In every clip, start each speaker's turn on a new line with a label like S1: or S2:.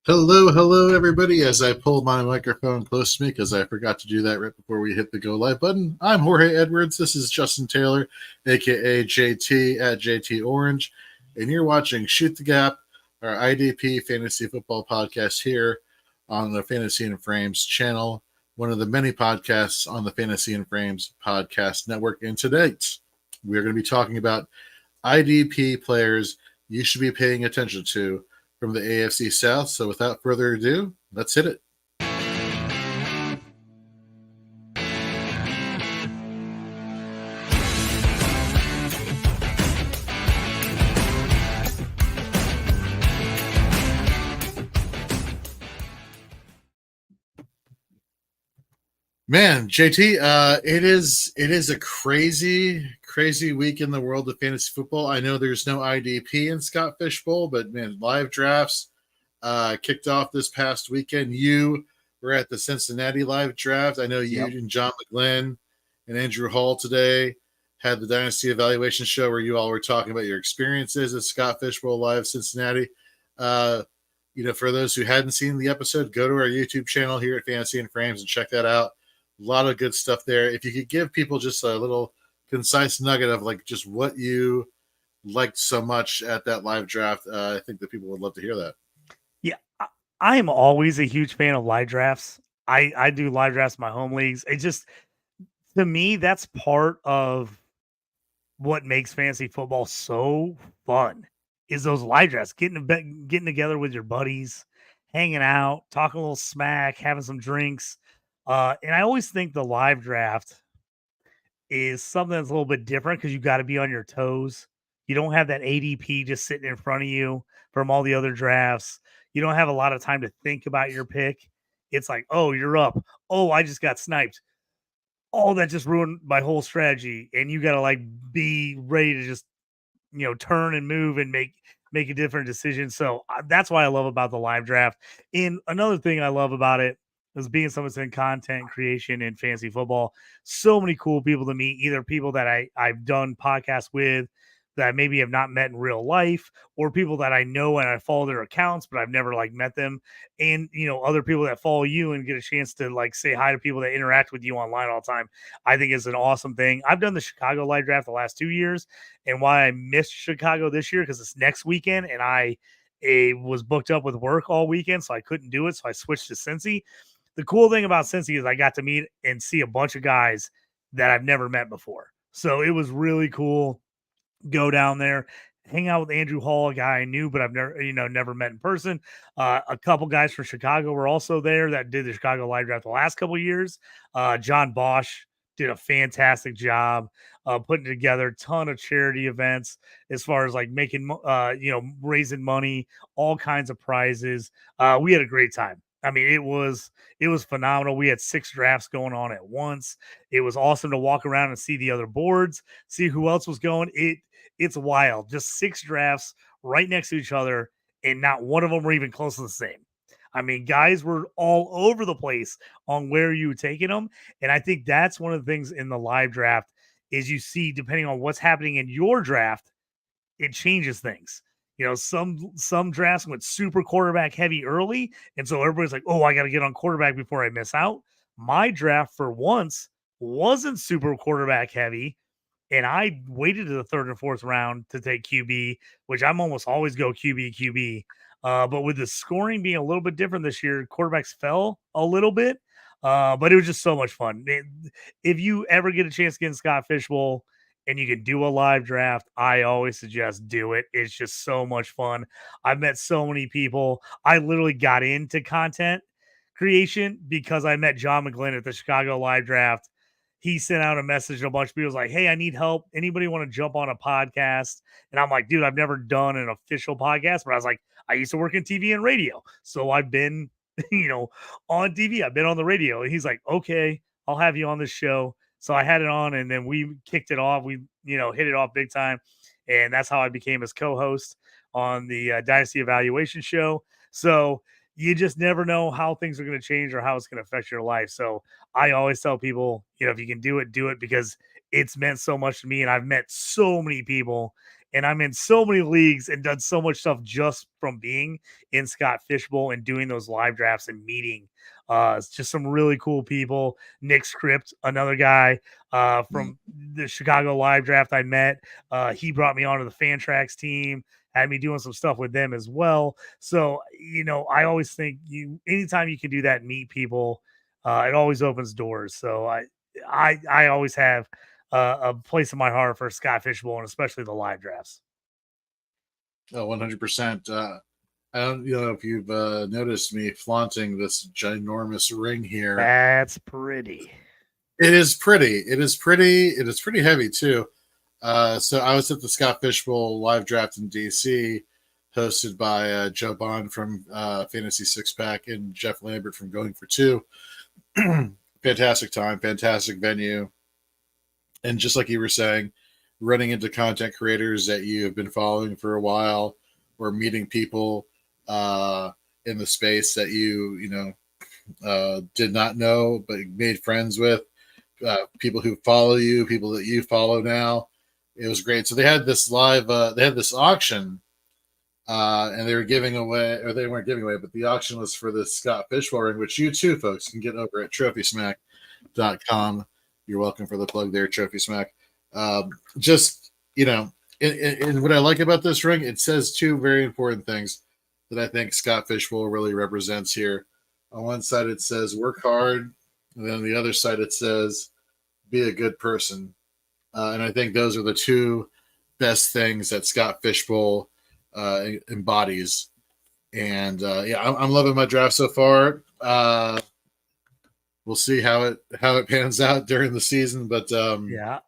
S1: Hello, everybody. As I pull my microphone close to me because I forgot to do that right before we hit the go live button, I'm Jorge Edwards. This is Justin Taylor, aka JT at JT Orange, and you're watching Shoot the Gap, our IDP Fantasy Football podcast here on the Fantasy and Frames channel, one of the many podcasts on the Fantasy and Frames podcast network. And today, we're going to be talking about IDP players you should be paying attention to from the AFC South. So without further ado, let's hit it. Man, JT, it is a crazy week in the world of fantasy football. I know there's no IDP in Scott Fishbowl, but man, live drafts kicked off this past weekend. You were at the Cincinnati live draft. I know you and John McGlynn and Andrew Hall today had the Dynasty evaluation show where you all were talking about your experiences at Scott Fishbowl Live Cincinnati. For those who hadn't seen the episode, go to our YouTube channel here at Fantasy and Frames and check that out. A lot of good stuff there. If you could give people just a little concise nugget of like just what you liked so much at that live draft, I think that people would love to hear that.
S2: Yeah, I am always a huge fan of live drafts. I do live drafts in my home leagues. It just, to me, that's part of what makes fantasy football so fun is those live drafts, getting together with your buddies, hanging out, talking a little smack, having some drinks. And I always think the live draft is something that's a little bit different because you got to be on your toes. You don't have that ADP just sitting in front of you from all the other drafts. You don't have a lot of time to think about your pick. It's like, oh, you're up. Oh, I just got sniped. Oh, that just ruined my whole strategy. And you got to like be ready to just, turn and move and make a different decision. So that's why I love about the live draft. And another thing I love about it is being someone that's in content creation and fantasy football. So many cool people to meet, either people that I've done podcasts with that I maybe have not met in real life, or people that I know and I follow their accounts, but I've never like met them. And, other people that follow you and get a chance to like say hi to people that interact with you online all the time. I think it's an awesome thing. I've done the Chicago live draft the last 2 years, and why I missed Chicago this year, because it's next weekend and I was booked up with work all weekend, so I couldn't do it. So I switched to Cincy. The cool thing about Cincy is I got to meet and see a bunch of guys that I've never met before. So it was really cool. Go down there, hang out with Andrew Hall, a guy I knew, but I've never met in person. A couple guys from Chicago were also there that did the Chicago live draft the last couple of years. John Bosch did a fantastic job putting together a ton of charity events as far as like making, raising money, all kinds of prizes. We had a great time. I mean, it was phenomenal. We had 6 drafts going on at once. It was awesome to walk around and see the other boards, see who else was going. It's wild. Just 6 drafts right next to each other, and not one of them were even close to the same. I mean, guys were all over the place on where you were taking them. And I think that's one of the things in the live draft is you see, depending on what's happening in your draft, it changes things. Some drafts went super quarterback heavy early, and so everybody's like, oh, I got to get on quarterback before I miss out. My draft for once wasn't super quarterback heavy, and I waited to the 3rd and 4th round to take QB, which I'm almost always go QB. But with the scoring being a little bit different this year, quarterbacks fell a little bit, but it was just so much fun. If you ever get a chance to get in Scott Fishbowl and you can do a live draft, I always suggest do it. It's just so much fun. I've met so many people. I literally got into content creation because I met John McGlynn at the Chicago live draft. He sent out a message to a bunch of people. Was like, hey, I need help. Anybody want to jump on a podcast? And I'm like, dude, I've never done an official podcast, but I was like, I used to work in TV and radio. So I've been, on TV. I've been on the radio. And he's like, okay, I'll have you on this show. So I had it on, and then we kicked it off. We, hit it off big time. And that's how I became his co-host on the Dynasty evaluation show. So you just never know how things are going to change or how it's going to affect your life. So I always tell people, if you can do it, because it's meant so much to me. And I've met so many people And I'm in so many leagues and done so much stuff just from being in Scott Fishbowl and doing those live drafts and meeting it's just some really cool people. Nick Script, another guy from the Chicago live draft I met. He brought me onto the Fantrax team, had me doing some stuff with them as well. So, I always think anytime you can do that and meet people, it always opens doors. So I always have a place in my heart for Scott Fishbowl and especially the live drafts.
S1: Oh, 100%. I don't know if you've noticed me flaunting this ginormous ring here.
S2: That's pretty.
S1: It is pretty. It is pretty. It is pretty heavy too. So I was at the Scott Fishbowl live draft in DC, hosted by Joe Bond from Fantasy Six Pack and Jeff Lambert from Going for Two. Fantastic time, fantastic venue, and just like you were saying, running into content creators that you have been following for a while, or meeting people in the space that you did not know but made friends with, people who follow you, people that you follow now. It was great. So they had this auction, and they were giving away, or they weren't giving away, but the auction was for the Scott Fishbowl ring, which you too, folks, can get over at trophysmack.com. You're welcome for the plug there, Trophy Smack. Just, and what I like about this ring, it says two very important things that I think Scott Fishbowl really represents here. On one side, it says work hard, and then on the other side, it says be a good person. And I think those are the two best things that Scott Fishbowl embodies. And I'm loving my draft so far. We'll see how it pans out during the season, but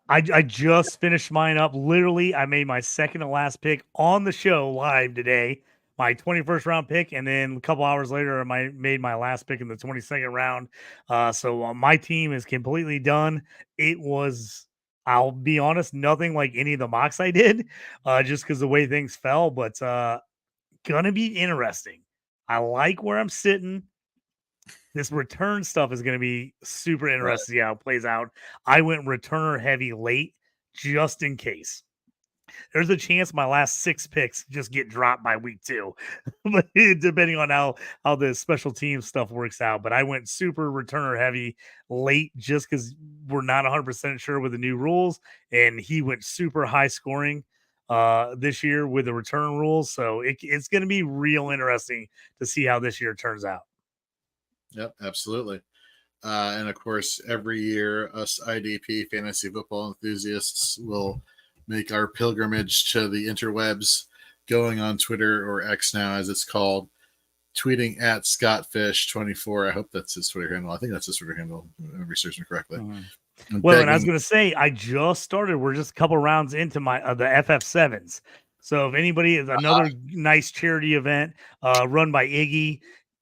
S2: I just finished mine up. Literally, I made my second to last pick on the show live today, my 21st round pick, and then a couple hours later, I made my last pick in the 22nd round. So my team is completely done. It was, I'll be honest, nothing like any of the mocks I did, just because the way things fell. But gonna be interesting. I like where I'm sitting. This return stuff is going to be super interesting to see how it plays out. I went returner heavy late just in case. There's a chance my last 6 picks just get dropped by week 2, but depending on how the special team stuff works out. But I went super returner heavy late just because we're not 100% sure with the new rules, and he went super high scoring this year with the return rules. So it's going to be real interesting to see how this year turns out.
S1: Yep, absolutely. And of course, every year, us IDP fantasy football enthusiasts will make our pilgrimage to the interwebs, going on Twitter, or X now as it's called, tweeting at ScottFish24. I hope that's his Twitter handle. I think that's his Twitter handle, if I'm researching correctly.
S2: Well, and I was going to say, I just started. We're just a couple rounds into my the FF7s. So if anybody is another nice charity event run by Iggy,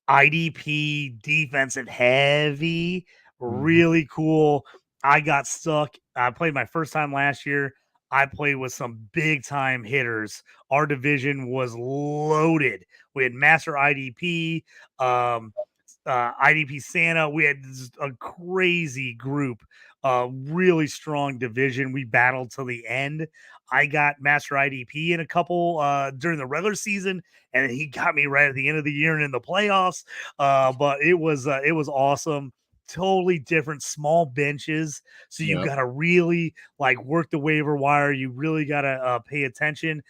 S2: IDP defensive heavy, really cool. I got stuck. I played my first time last year. I played with some big time hitters. Our division was loaded. We had Master IDP, IDP Santa. We had a crazy group, really strong division. We battled till the end. I got Master IDP in a couple during the regular season, and he got me right at the end of the year and in the playoffs. But it was awesome. Totally different small benches, so you got to really like work the waiver wire. You really got to pay attention.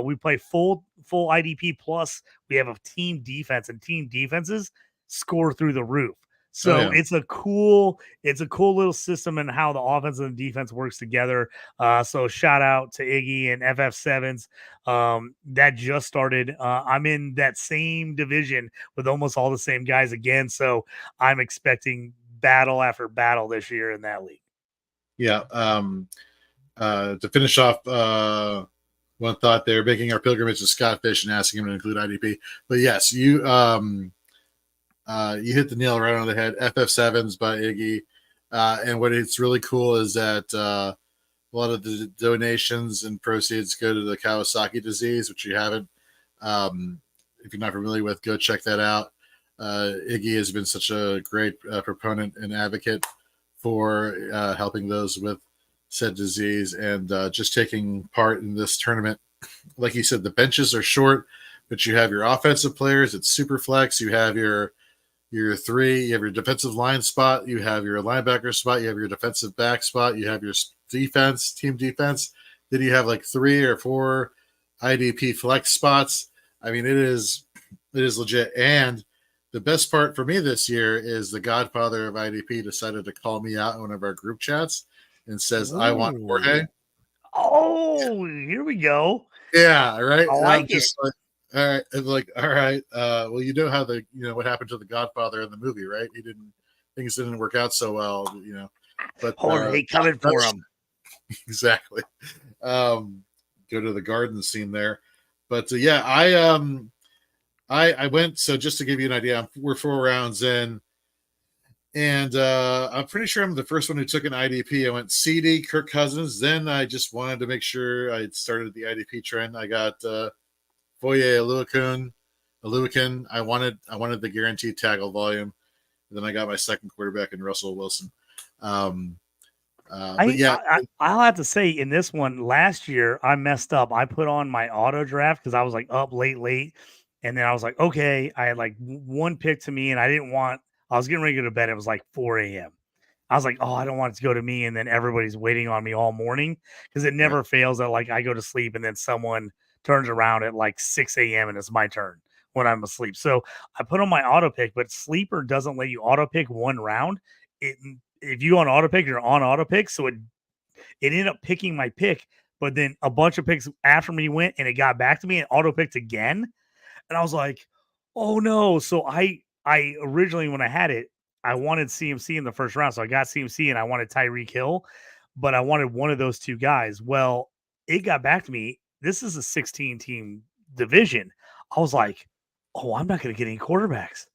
S2: We play full IDP plus. We have a team defense, and team defenses score through the roof. So it's a cool little system and how the offense and the defense works together. So shout out to Iggy and FF7s. That just started. I'm in that same division with almost all the same guys again. So I'm expecting battle after battle this year in that league.
S1: Yeah. To finish off, one thought there, making our pilgrimage to Scott Fish and asking him to include IDP. But yes, you hit the nail right on the head. FF7s by Iggy. And what it's really cool is that a lot of the donations and proceeds go to the Kawasaki disease, which you haven't. If you're not familiar with, go check that out. Iggy has been such a great proponent and advocate for helping those with said disease, and just taking part in this tournament. Like you said, the benches are short, but you have your offensive players. It's super flex. You have your three. You have your defensive line spot. You have your linebacker spot. You have your defensive back spot. You have your team defense. Then you have like 3 or 4 IDP flex spots. I mean, it is legit. And the best part for me this year is the godfather of IDP decided to call me out in one of our group chats and says,
S2: Ooh.
S1: I want Jorge.
S2: Oh, here we go.
S1: Yeah, right.
S2: I like it.
S1: All right, like, all right. Well, you know how what happened to the Godfather in the movie, right? Things didn't work out so well, But
S2: Jorge coming for him.
S1: Exactly. Go to the garden scene there, but yeah, I went. So just to give you an idea, we're 4 rounds in. And I'm pretty sure I'm the first one who took an IDP. I went CD, Kirk Cousins. Then I just wanted to make sure I started the IDP trend. I got Foye Oluokun. I wanted the guaranteed tackle volume. And then I got my second quarterback in Russell Wilson. But yeah,
S2: I'll have to say in this one last year I messed up. I put on my auto draft because I was like up late, and then I was like, okay, I had like one pick to me, and I was getting ready to go to bed. It was like 4 a.m. I was like, oh, I don't want it to go to me, and then everybody's waiting on me all morning because it never fails that like I go to sleep and then someone turns around at like 6 a.m. and it's my turn when I'm asleep. So I put on my auto pick, but Sleeper doesn't let you auto pick one round. If you on auto pick, you're on auto pick. So it ended up picking my pick, but then a bunch of picks after me went and it got back to me and auto picked again. And I was like, oh no. So I originally, when I had it, I wanted CMC in the first round. So I got CMC and I wanted Tyreek Hill, but I wanted one of those two guys. Well, it got back to me. This is a 16 team division. I was like, oh, I'm not going to get any quarterbacks.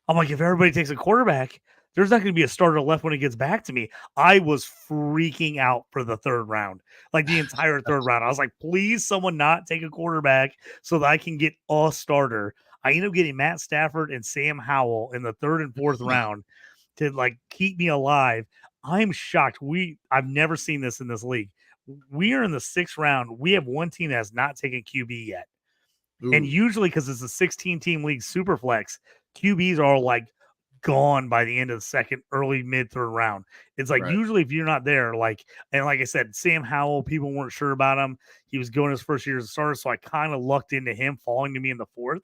S2: I'm like, if everybody takes a quarterback, there's not going to be a starter left when it gets back to me. I was freaking out for the third round, like the entire third round. I was like, please, someone not take a quarterback so that I can get a starter. I ended up getting Matt Stafford and Sam Howell in the third and fourth round to like keep me alive. I'm shocked. I've never seen this in this league. We are in the 6th round. We have one team that has not taken QB yet.
S1: Ooh.
S2: And usually, because it's a 16 team league, super flex, QBs are like gone by the end of the second, early, mid, third round. It's like usually if you're not there, and like I said, Sam Howell, people weren't sure about him. He was going his first year as a starter, so I kind of lucked into him falling to me in the 4th.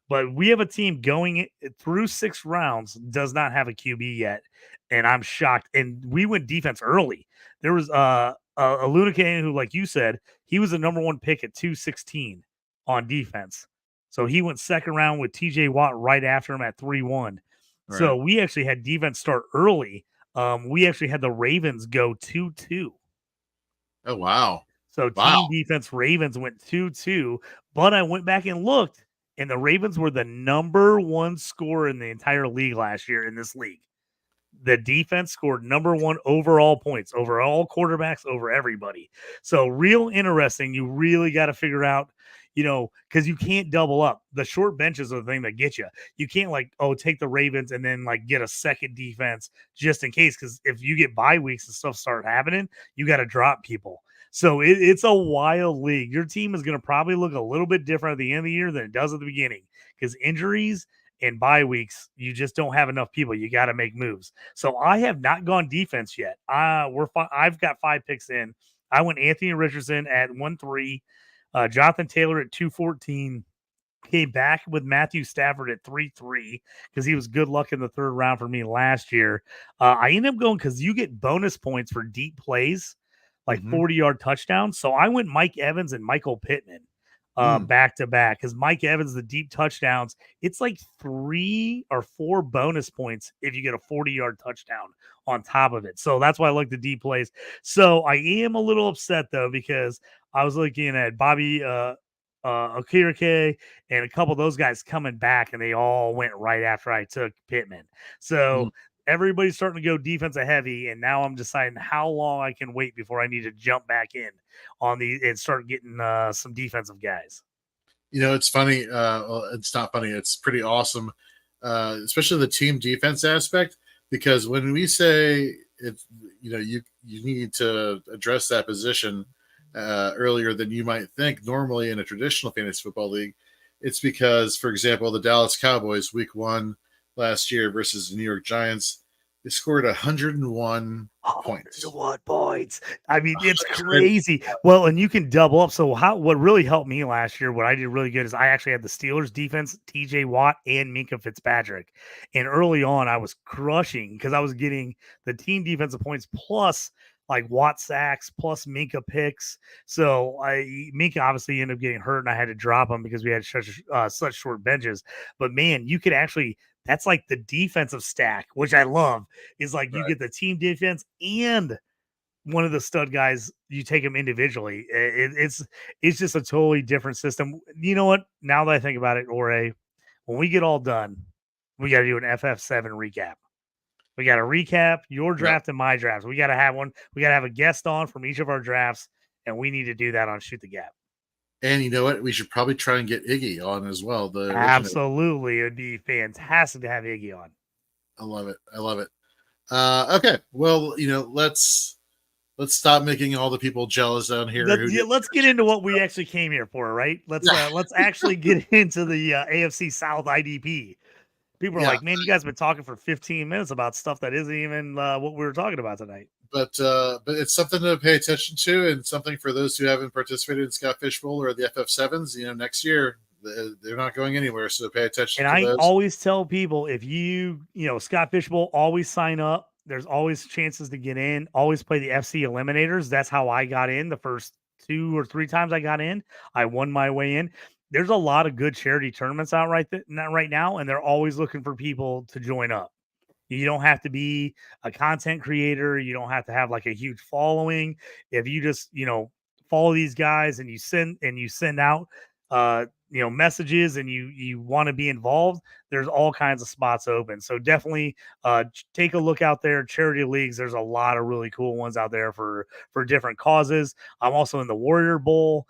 S2: But we have a team going through 6 rounds, does not have a QB yet, and I'm shocked. And we went defense early. There was a Oluokun who, like you said, he was the number 1 pick at 216 on defense. So he went second round with TJ Watt right after him at 3-1. Right. So we actually had defense start early. We actually had the Ravens go 2-2.
S1: Oh, wow.
S2: So team defense Ravens went 2-2. But I went back and looked, and the Ravens were the number 1 scorer in the entire league last year in this league. The defense scored number 1 overall points over all quarterbacks, over everybody. So real interesting. You really got to figure out, because you can't double up. The short benches are the thing that get you. You can't take the Ravens and then get a second defense just in case. Because if you get bye weeks and stuff start happening, you got to drop people. So it's a wild league. Your team is going to probably look a little bit different at the end of the year than it does at the beginning because injuries and bye weeks, you just don't have enough people. You got to make moves. So I have not gone defense yet. I've got 5 picks in. I went Anthony Richardson at 1-3. Jonathan Taylor at 214, came back with Matthew Stafford at 3-3 because he was good luck in the third round for me last year. I ended up going because you get bonus points for deep plays, like 40-yard touchdowns. So I went Mike Evans and Michael Pittman back to back because Mike Evans, the deep touchdowns, it's like 3 or 4 bonus points if you get a 40-yard touchdown on top of it. So that's why I like the deep plays. So I am a little upset though because I was looking at Bobby Okereke and a couple of those guys coming back, and they all went right after I took Pittman. So everybody's starting to go defensive heavy, and now I'm deciding how long I can wait before I need to jump back in on these and start getting some defensive guys.
S1: It's funny. Well, it's not funny. It's pretty awesome, especially the team defense aspect, because when we say it's you need to address that position earlier than you might think normally in a traditional fantasy football league. It's because, for example, the Dallas Cowboys week 1 last year versus the New York Giants, they scored 101 points.
S2: 101 points. I mean, it's crazy. Well, and you can double up. So what really helped me last year, what I did really good is I actually had the Steelers defense, TJ Watt and Minka Fitzpatrick. And early on, I was crushing because I was getting the team defensive points plus like Watt sacks plus Minka picks. So Minka obviously ended up getting hurt and I had to drop him because we had such short benches. But man, you could actually, that's like the defensive stack, which I love, is like you get the team defense and one of the stud guys, you take them individually. It's just a totally different system. You know what? Now that I think about it, Ore, when we get all done, we got to do an FF7 recap. We got to recap your draft and my draft. We got to have one. We got to have a guest on from each of our drafts, and we need to do that on Shoot the Gap.
S1: And you know what? We should probably try and get Iggy on as well.
S2: Absolutely. It would be fantastic to have Iggy on.
S1: I love it. Okay. Well, let's stop making all the people jealous down here.
S2: Let's get into what we actually came here for, right? Let's actually get into the AFC South IDP. People are like, man, you guys have been talking for 15 minutes about stuff that isn't even what we were talking about tonight.
S1: But it's something to pay attention to, and something for those who haven't participated in Scott Fishbowl or the FF7s. Next year they're not going anywhere, so pay attention.
S2: And I always tell people, if Scott Fishbowl, always sign up. There's always chances to get in. Always play the FC Eliminators. That's how I got in the first 2 or 3 times I got in. I won my way in. There's a lot of good charity tournaments out right now, and they're always looking for people to join up. You don't have to be a content creator. You don't have to have like a huge following. If you just, follow these guys and you send out, messages and you want to be involved, there's all kinds of spots open. So definitely take a look out there. Charity leagues, there's a lot of really cool ones out there for different causes. I'm also in the Warrior Bowl,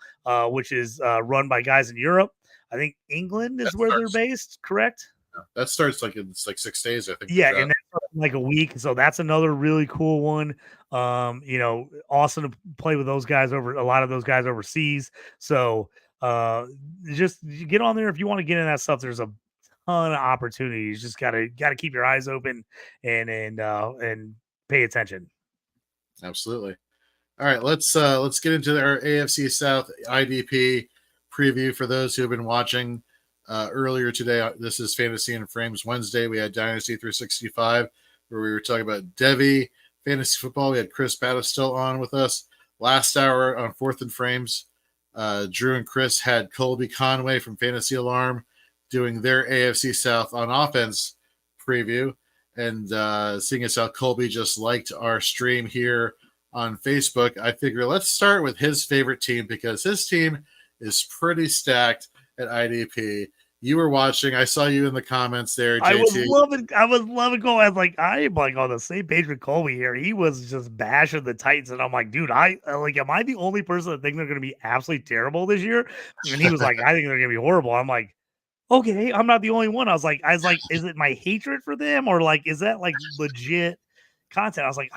S2: which is run by guys in Europe. I think England is where they're based, correct?
S1: That starts in 6 days, I think.
S2: Yeah, and that's like a week. So that's another really cool one. Awesome to play with those guys a lot of those guys overseas. So just get on there if you want to get in that stuff. There's a ton of opportunities. Just gotta keep your eyes open and pay attention.
S1: Absolutely. All right, let's get into our AFC South IDP preview for those who have been watching. Earlier today, this is Fantasy and Frames Wednesday. We had Dynasty 365, where we were talking about Devi Fantasy Football. We had Chris Battistill on with us. Last hour on Fourth and Frames, Drew and Chris had Colby Conway from Fantasy Alarm doing their AFC South on offense preview. And seeing as how Colby just liked our stream here on Facebook, I figure let's start with his favorite team because his team is pretty stacked at IDP. You were watching. I saw you in the comments there, JT.
S2: I was loving going. I am on the same page with Colby here. He was just bashing the Titans, and I'm like, dude, am I the only person that think they're going to be absolutely terrible this year? And he was like, I think they're going to be horrible. I'm like, okay, I'm not the only one. I was like, is it my hatred for them or is that legit content? I was like,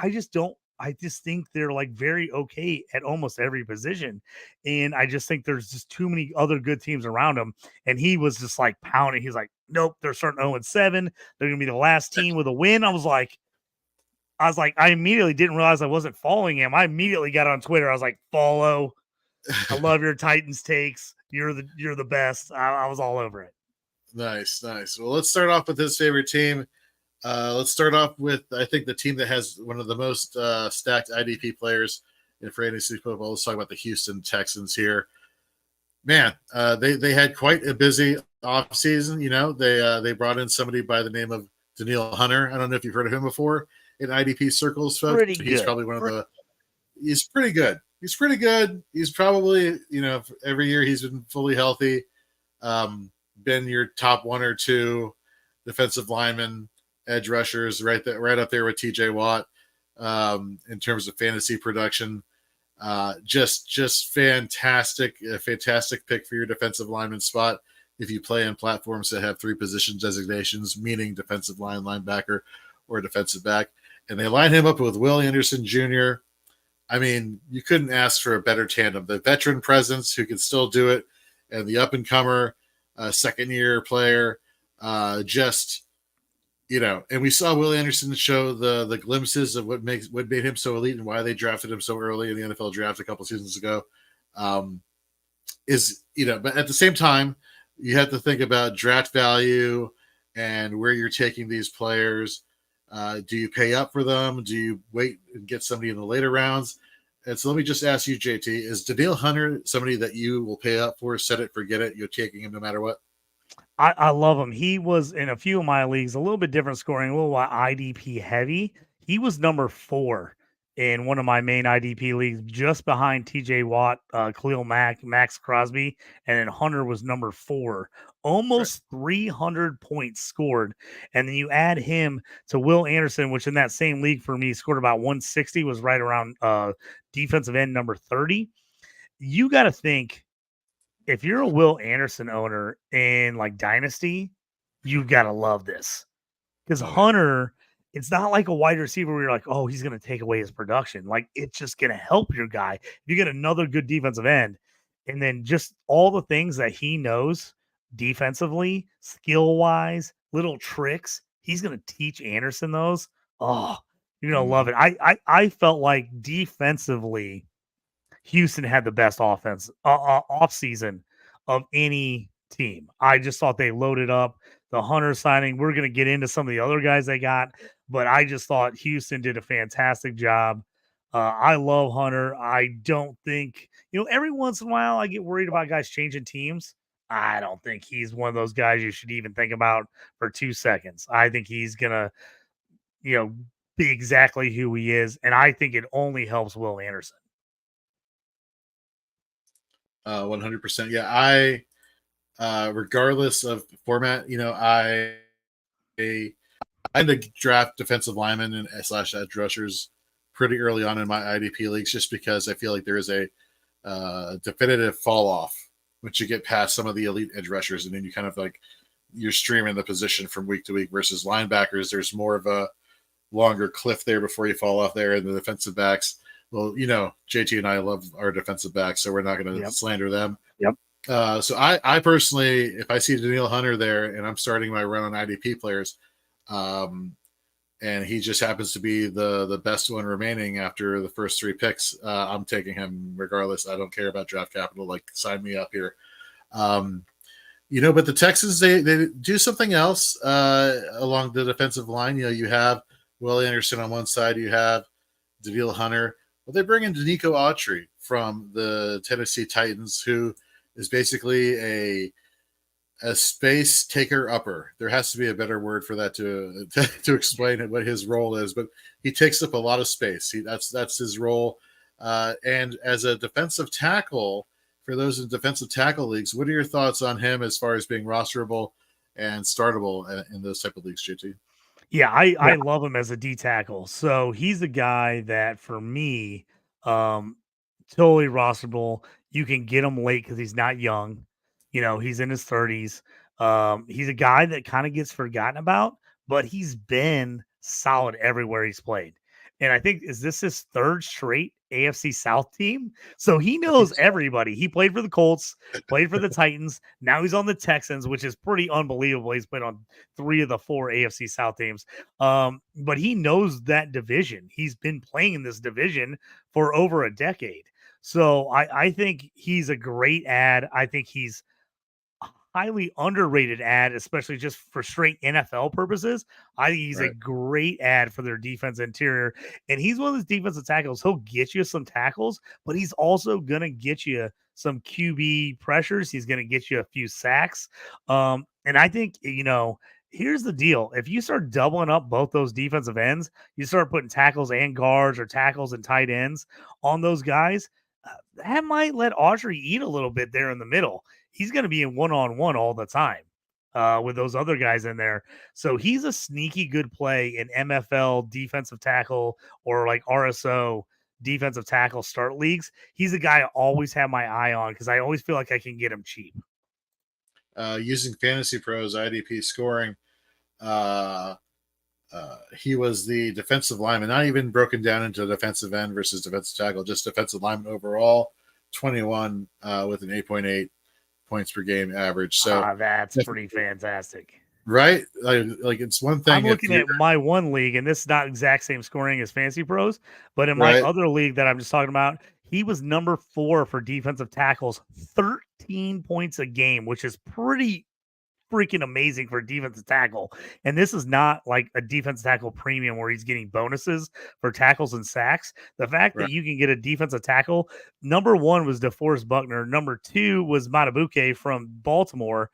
S2: I just think they're very okay at almost every position. And I just think there's just too many other good teams around them. And he was just pounding. He's like, nope, they're starting 0-7. They're going to be the last team with a win. I was like, I immediately didn't realize I wasn't following him. I immediately got on Twitter. I was like, follow. I love your Titans takes. You're the best. I was all over it.
S1: Nice. Well, let's start off with his favorite team. Let's start off with, I think, the team that has one of the most stacked IDP players in fantasy football. Let's talk about the Houston Texans here. Man, they had quite a busy offseason. They brought in somebody by the name of Daniil Hunter. I don't know if you've heard of him before in IDP circles, folks. He's probably he's pretty good. He's pretty good. He's probably, every year he's been fully healthy. Been your top 1 or 2 defensive linemen, edge rushers, right up there with TJ Watt in terms of fantasy production. Just fantastic, a fantastic pick for your defensive lineman spot if you play in platforms that have 3 position designations, meaning defensive line, linebacker, or defensive back. and they line him up with Will Anderson Jr. I mean, you couldn't ask for a better tandem. The veteran presence who can still do it, and the up and comer second year player. Just and we saw Will Anderson show the glimpses of what made him so elite and why they drafted him so early in the NFL draft a couple seasons ago. But at the same time, you have to think about draft value and where you're taking these players. Do you pay up for them? Do you wait and get somebody in the later rounds? And so let me just ask you, JT, is Danielle Hunter somebody that you will pay up for? Set it, forget it. You're taking him no matter what?
S2: I love him. He was in a few of my leagues, a little bit different scoring, a little IDP heavy. He was number 4 in one of my main IDP leagues, just behind TJ Watt, Khalil Mack, Max Crosby, and then Hunter was number 4. Almost 300 points scored. And then you add him to Will Anderson, which in that same league for me scored about 160, was right around defensive end number 30. You got to think, if you're a Will Anderson owner in like Dynasty, you've got to love this, because Hunter, it's not like a wide receiver where you're like, oh, he's going to take away his production. Like, it's just going to help your guy. If you get another good defensive end, and then just all the things that he knows defensively, skill wise, little tricks, he's going to teach Anderson those. Oh, you're going to love it. I felt like defensively, Houston had the best offense off season of any team. I just thought they loaded up. The Hunter signing, we're going to get into some of the other guys they got, but I just thought Houston did a fantastic job. I love Hunter. I don't think, every once in a while I get worried about guys changing teams. I don't think he's one of those guys you should even think about for 2 seconds. I think he's going to, be exactly who he is. And I think it only helps Will Anderson.
S1: 100%. Yeah, I regardless of format, I tend to draft defensive linemen and / edge rushers pretty early on in my IDP leagues, just because I feel like there is a definitive fall off once you get past some of the elite edge rushers, and then you kind of like you're streaming the position from week to week. Versus linebackers, there's more of a longer cliff there before you fall off there, and the defensive backs. Well, JT and I love our defensive backs, so we're not going to slander them.
S2: Yep.
S1: So I personally, if I see Danielle Hunter there and I'm starting my run on IDP players, and he just happens to be the best one remaining after the first 3 picks, I'm taking him regardless. I don't care about draft capital. Like, sign me up here. But the Texans, they do something else along the defensive line. You have Will Anderson on one side, you have Danielle Hunter. Well, they bring in Danico Autry from the Tennessee Titans, who is basically a space taker upper. There has to be a better word for that to explain what his role is, but he takes up a lot of space. That's his role. And as a defensive tackle, for those in defensive tackle leagues, what are your thoughts on him as far as being rosterable and startable in those type of leagues, JT?
S2: Yeah, I love him as a D tackle. So he's a guy that for me, totally rosterable. You can get him late because he's not young. He's in his 30s. He's a guy that kind of gets forgotten about, but he's been solid everywhere he's played. And I think, is this his 3rd straight AFC South team? So he knows everybody. He played for the Colts, played for the Titans. Now he's on the Texans, which is pretty unbelievable. He's played on 3 of the 4 AFC South teams. But he knows that division. He's been playing in this division for over a decade. So I think he's a great ad. I think he's highly underrated ad, especially just for straight NFL purposes. I think he's a great ad for their defense interior. And he's one of those defensive tackles. He'll get you some tackles, but he's also going to get you some QB pressures. He's going to get you a few sacks. And I think, here's the deal. If you start doubling up both those defensive ends, you start putting tackles and guards or tackles and tight ends on those guys, that might let Autry eat a little bit there in the middle. He's going to be in one-on-one all the time with those other guys in there. So he's a sneaky good play in MFL defensive tackle or like RSO defensive tackle start leagues. He's a guy I always have my eye on because I always feel like I can get him cheap.
S1: Using Fantasy Pros IDP scoring, he was the defensive lineman, not even broken down into defensive end versus defensive tackle, just defensive lineman overall, 21 with an 8.8 points per game average. So
S2: that's pretty fantastic.
S1: Right? Like it's one thing
S2: I'm looking at my one league, and this is not exact same scoring as Fantasy Pros, but in my other league that I'm just talking about, he was number 4 for defensive tackles, 13 points a game, which is pretty freaking amazing for a defensive tackle. And this is not like a defensive tackle premium where he's getting bonuses for tackles and sacks. The fact that you can get a defensive tackle, number 1 was DeForest Buckner, number 2 was Matabuke from Baltimore,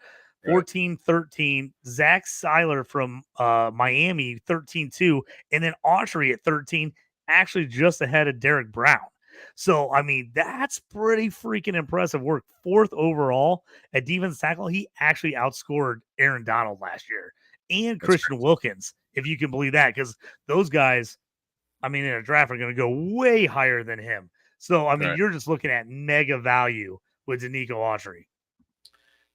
S2: 14-13. Zach Seiler from Miami, 13-2. And then Autry at 13, actually just ahead of Derek Brown. So, I mean, that's pretty freaking impressive work. 4th overall at defense tackle. He actually outscored Aaron Donald last year and Christian Wilkins, if you can believe that, because those guys, I mean, in a draft are going to go way higher than him. So, I mean, you're just looking at mega value with Danico Autry.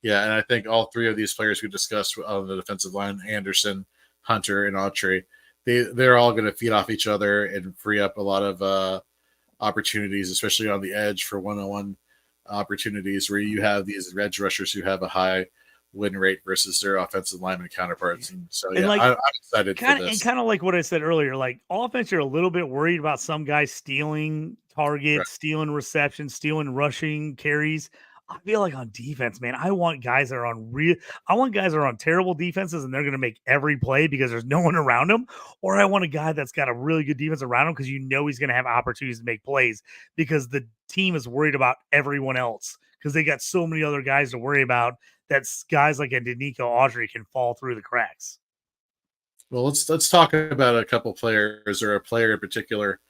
S1: Yeah, and I think all 3 of these players we discussed on the defensive line, Anderson, Hunter, and Autry, they're all going to feed off each other and free up a lot of opportunities, especially on the edge for one-on-one opportunities where you have these edge rushers who have a high win rate versus their offensive lineman counterparts. And so, yeah, I'm excited for this.
S2: And kind of like what I said earlier, like offense, you're a little bit worried about some guys stealing targets, stealing receptions, stealing rushing carries. I feel like on defense, man, I want guys that are on terrible defenses and they're going to make every play because there's no one around them. Or I want a guy that's got a really good defense around him because you know he's going to have opportunities to make plays because the team is worried about everyone else because they got so many other guys to worry about that guys like a Danico Autry can fall through the cracks.
S1: Well, let's talk about a couple players or a player in particular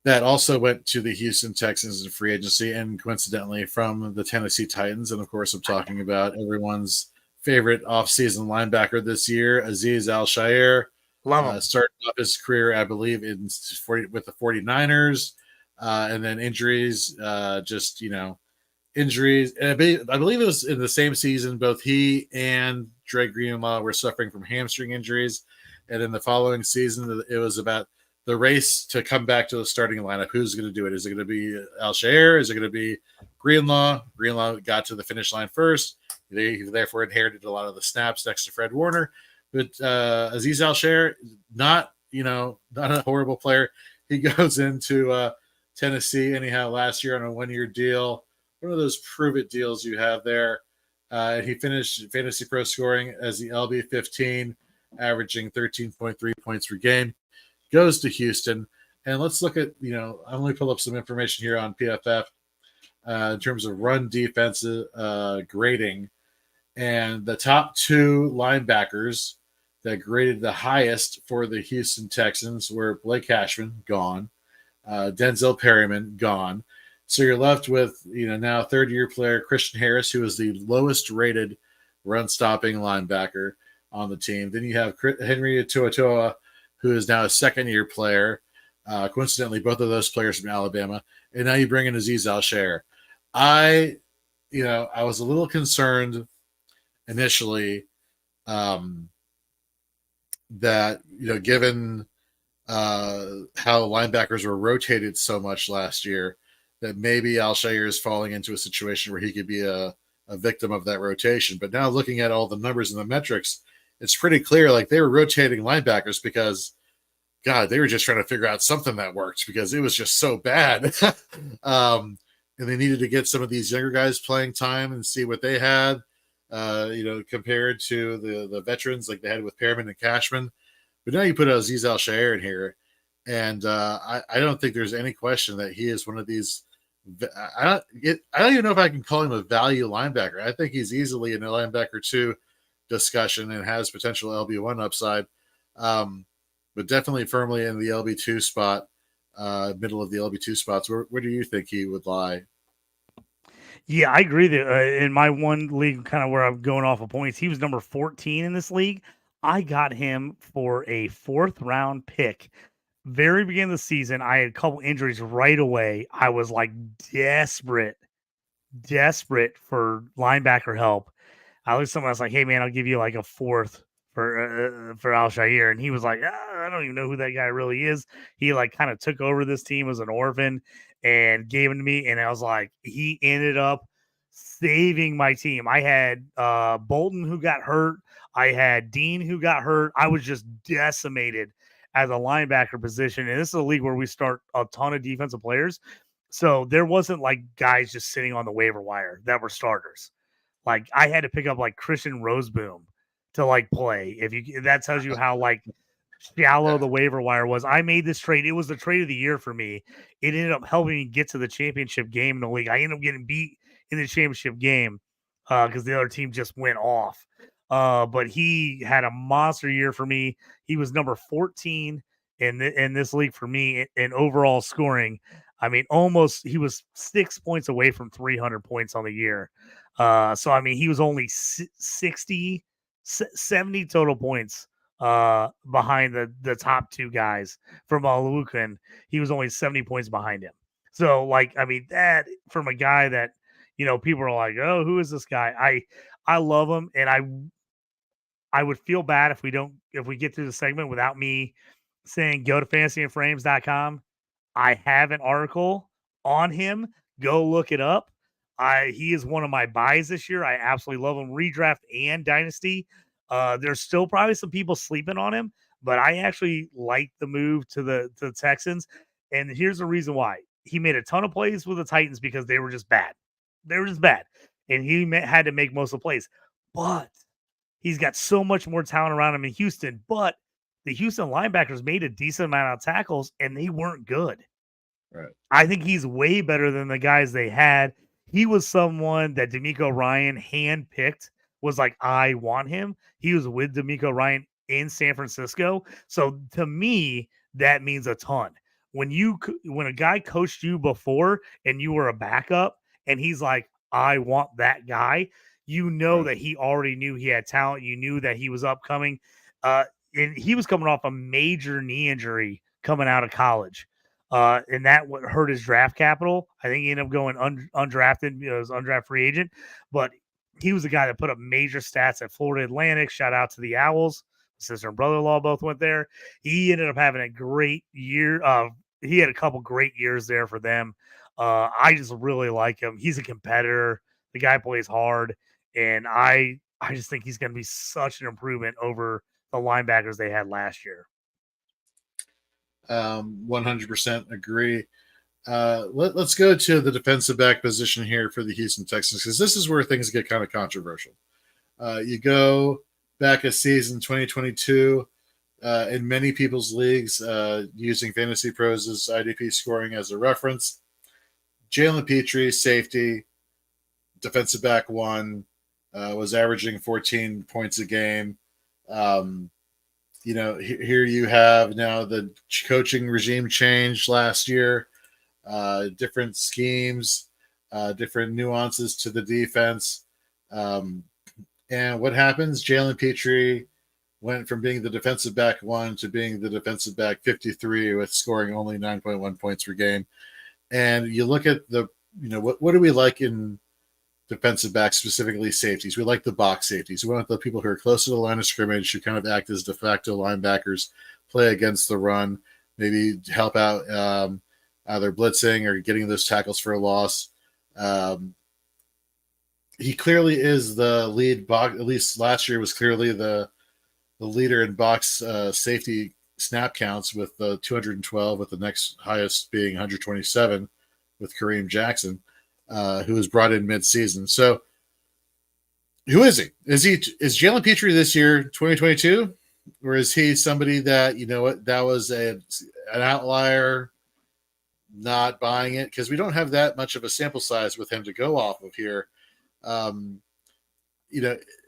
S1: that also went to the Houston Texans in free agency and coincidentally from the Tennessee Titans. And of course, I'm talking about everyone's favorite offseason linebacker this year, Azeez Al-Shaair. Started off his career, I believe, with the 49ers, and then injuries, injuries. And I believe it was in the same season, both he and Dre Greenlaw were suffering from hamstring injuries. And in the following season, it was about the race to come back to the starting lineup. Who's going to do it? Is it going to be Al-Shaair? Is it going to be Greenlaw? Greenlaw got to the finish line first. He therefore inherited a lot of the snaps next to Fred Warner. But Azeez Al-Shaair, not a horrible player. He goes into Tennessee anyhow last year on a 1-year deal. One of those prove-it deals you have there. And he finished Fantasy Pro scoring as the LB15, averaging 13.3 points per game. Goes to Houston, and let's look at, I'm going to pull up some information here on PFF in terms of run defensive grading. And the top 2 linebackers that graded the highest for the Houston Texans were Blake Cashman, gone, Denzel Perryman, gone. So you're left with, now 3rd-year player Christian Harris, who is the lowest rated run-stopping linebacker on the team. Then you have Henry To'oTo'o, who is now a 2nd-year player. Coincidentally, both of those players from Alabama. And now you bring in Azeez Al-Shaair. I was a little concerned initially that, given how linebackers were rotated so much last year, that maybe Al-Shaair is falling into a situation where he could be a victim of that rotation. But now looking at all the numbers and the metrics, it's pretty clear like they were rotating linebackers because, God, they were just trying to figure out something that worked because it was just so bad. And they needed to get some of these younger guys playing time and see what they had, compared to the veterans like they had with Perriman and Cashman. But now you put Azeez Al-Shaair in here, and I don't think there's any question that he is one of these. I don't even know if I can call him a value linebacker. I think he's easily in a linebacker 2 discussion and has potential LB1 upside, but definitely firmly in the LB2 spot, middle of the LB2 spots. Where do you think he would lie?
S2: Yeah, I agree that in my one league, kind of where I'm going off of points, he was number 14 in this league. I got him for a 4th-round pick. Very beginning of the season, I had a couple injuries right away. I was like desperate for linebacker help. I looked at someone, I was like, hey, man, I'll give you like a 4th for Al-Shair, and he was like, I don't even know who that guy really is. He like kind of took over this team as an orphan and gave him to me, and I was like, he ended up saving my team. I had Bolton who got hurt. I had Dean who got hurt. I was just decimated as a linebacker position, and this is a league where we start a ton of defensive players. So there wasn't like guys just sitting on the waiver wire that were starters. Like I had to pick up like Christian Roseboom to like play. If you that tells you how like shallow the waiver wire was. I made this trade. It was the trade of the year for me. It ended up helping me get to the championship game in the league. I ended up getting beat in the championship game because the other team just went off. But he had a monster year for me. He was number 14 in this league for me in overall scoring. I mean, almost he was 6 points away from 300 points on the year. So I mean, he was only 70 total points behind the top two guys from Alukan. He was only 70 points behind him. So like, I mean, that from a guy that, you know, people are like, oh, who is this guy? I love him. And I would feel bad if we get through the segment without me saying, go to fantasyandframes.com. I have an article on him. Go look it up. He is one of my buys this year. I absolutely love him. Redraft and Dynasty. There's still probably some people sleeping on him, but I actually like the move to the Texans. And here's the reason why. He made a ton of plays with the Titans because they were just bad. They were just bad. And he had to make most of the plays. But he's got so much more talent around him in Houston. But the Houston linebackers made a decent amount of tackles, and they weren't good.
S1: Right.
S2: I think he's way better than the guys they had. He was someone that D'Amico Ryan handpicked, was like, I want him. He was with D'Amico Ryan in San Francisco. So to me, that means a ton. When a guy coached you before and you were a backup and he's like, I want that guy, you know
S1: Right.
S2: that he already knew he had talent. You knew that he was upcoming. And he was coming off a major knee injury coming out of college. And that would hurt his draft capital. I think he ended up going undrafted, as undrafted free agent. But he was the guy that put up major stats at Florida Atlantic. Shout out to the Owls. Sister and brother-in-law both went there. He ended up having a great year. He had a couple great years there for them. I just really like him. He's a competitor. The guy plays hard, and I just think he's going to be such an improvement over the linebackers they had last year.
S1: 100% agree. Let's go to the defensive back position here for the Houston Texans, because this is where things get kind of controversial. You go back a season 2022 in many people's leagues, using Fantasy Pros' IDP scoring as a reference. Jalen Petrie, safety, defensive back one, was averaging 14 points a game. Here you have now the coaching regime changed last year, different schemes, different nuances to the defense. And what happens? Jalen Petrie went from being the defensive back one to being the defensive back 53 with scoring only 9.1 points per game. And you look at what do we like in defensive backs, specifically safeties? We like the box safeties. We want the people who are close to the line of scrimmage, who kind of act as de facto linebackers, play against the run, maybe help out either blitzing or getting those tackles for a loss. He clearly is the lead box. At least last year was clearly the leader in box safety snap counts with 212, with the next highest being 127 with Kareem Jackson, who was brought in mid-season. So who is he? Is Jalen Petrie this year 2022? Or is he somebody that, that was an outlier, not buying it? Because we don't have that much of a sample size with him to go off of here.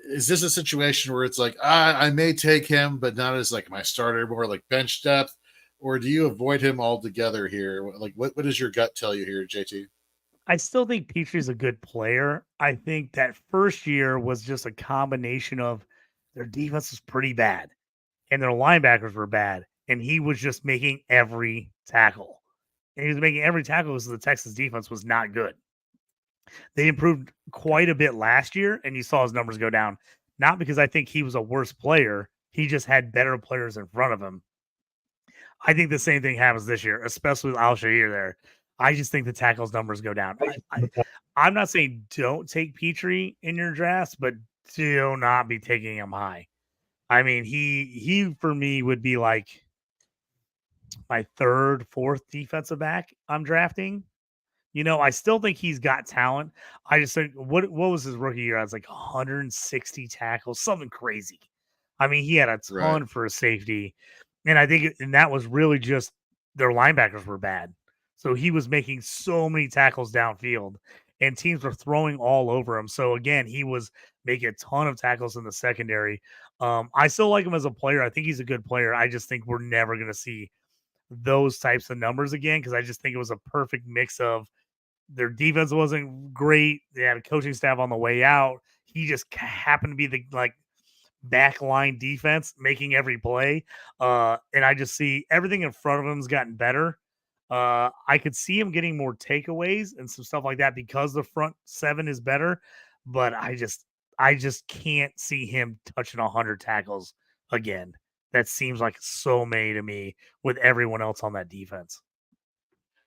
S1: Is this a situation where it's like, I may take him, but not as like my starter, more like bench depth? Or do you avoid him altogether here? Like, what does your gut tell you here, JT?
S2: I still think Petrie's a good player. I think that first year was just a combination of their defense was pretty bad and their linebackers were bad. And he was just making every tackle. And he was making every tackle because the Texas defense was not good. They improved quite a bit last year, and you saw his numbers go down. Not because I think he was a worse player. He just had better players in front of him. I think the same thing happens this year, especially with Al-Shaair there. I just think the tackles numbers go down. I'm not saying don't take Petrie in your drafts, but do not be taking him high. I mean, he for me would be like my third, fourth defensive back I'm drafting. I still think he's got talent. I just think what was his rookie year? I was like 160 tackles, something crazy. I mean, he had a ton for a safety, and I think and that was really just their linebackers were bad. So he was making so many tackles downfield, and teams were throwing all over him. So again, he was making a ton of tackles in the secondary. I still like him as a player. I think he's a good player. I just think we're never going to see those types of numbers again because I just think it was a perfect mix of their defense wasn't great. They had a coaching staff on the way out. He just happened to be the back line defense making every play. And I just see everything in front of him's gotten better. I could see him getting more takeaways and some stuff like that because the front seven is better. But I just can't see him touching 100 tackles again. That seems like so many to me with everyone else on that defense.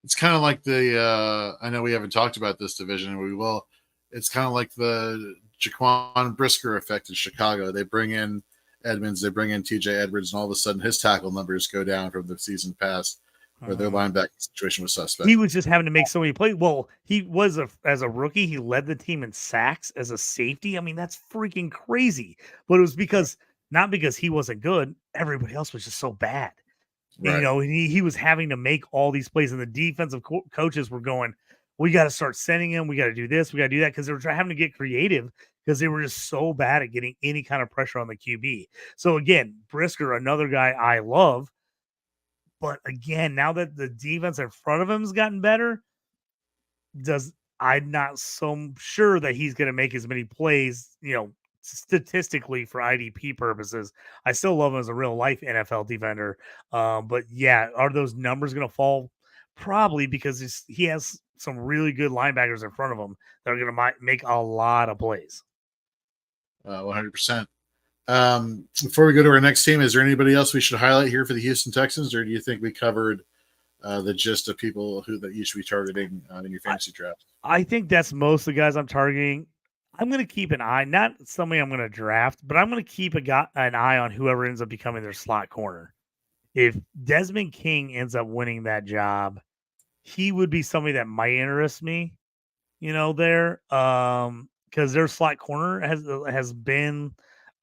S1: It's kind of like I know we haven't talked about this division, and we will. It's kind of like the Jaquan Brisker effect in Chicago. They bring in Edmonds, they bring in TJ Edwards, and all of a sudden his tackle numbers go down from the season past where their linebacking situation was suspect.
S2: He was just having to make so many plays. Well, he was as a rookie, he led the team in sacks as a safety. I mean, that's freaking crazy. But it was because not because he wasn't good, everybody else was just so bad. Right. And, he was having to make all these plays, and the defensive coaches were going, we got to start sending him. We got to do this. We got to do that because they were having to get creative because they were just so bad at getting any kind of pressure on the QB. So, again, Brisker, another guy I love. But, again, now that the defense in front of him has gotten better, I'm not so sure that he's going to make as many plays, statistically for IDP purposes. I still love him as a real life NFL defender. But yeah, are those numbers going to fall? Probably because he has some really good linebackers in front of him that are going to make a lot of plays.
S1: 100%. Before we go to our next team, is there anybody else we should highlight here for the Houston Texans, or do you think we covered the gist of people that you should be targeting in your fantasy draft?
S2: I think that's most of the guys I'm targeting. I'm going to keep an eye, not somebody I'm going to draft, but I'm going to keep an eye on whoever ends up becoming their slot corner. If Desmond King ends up winning that job, he would be somebody that might interest me, there. Because their slot corner has been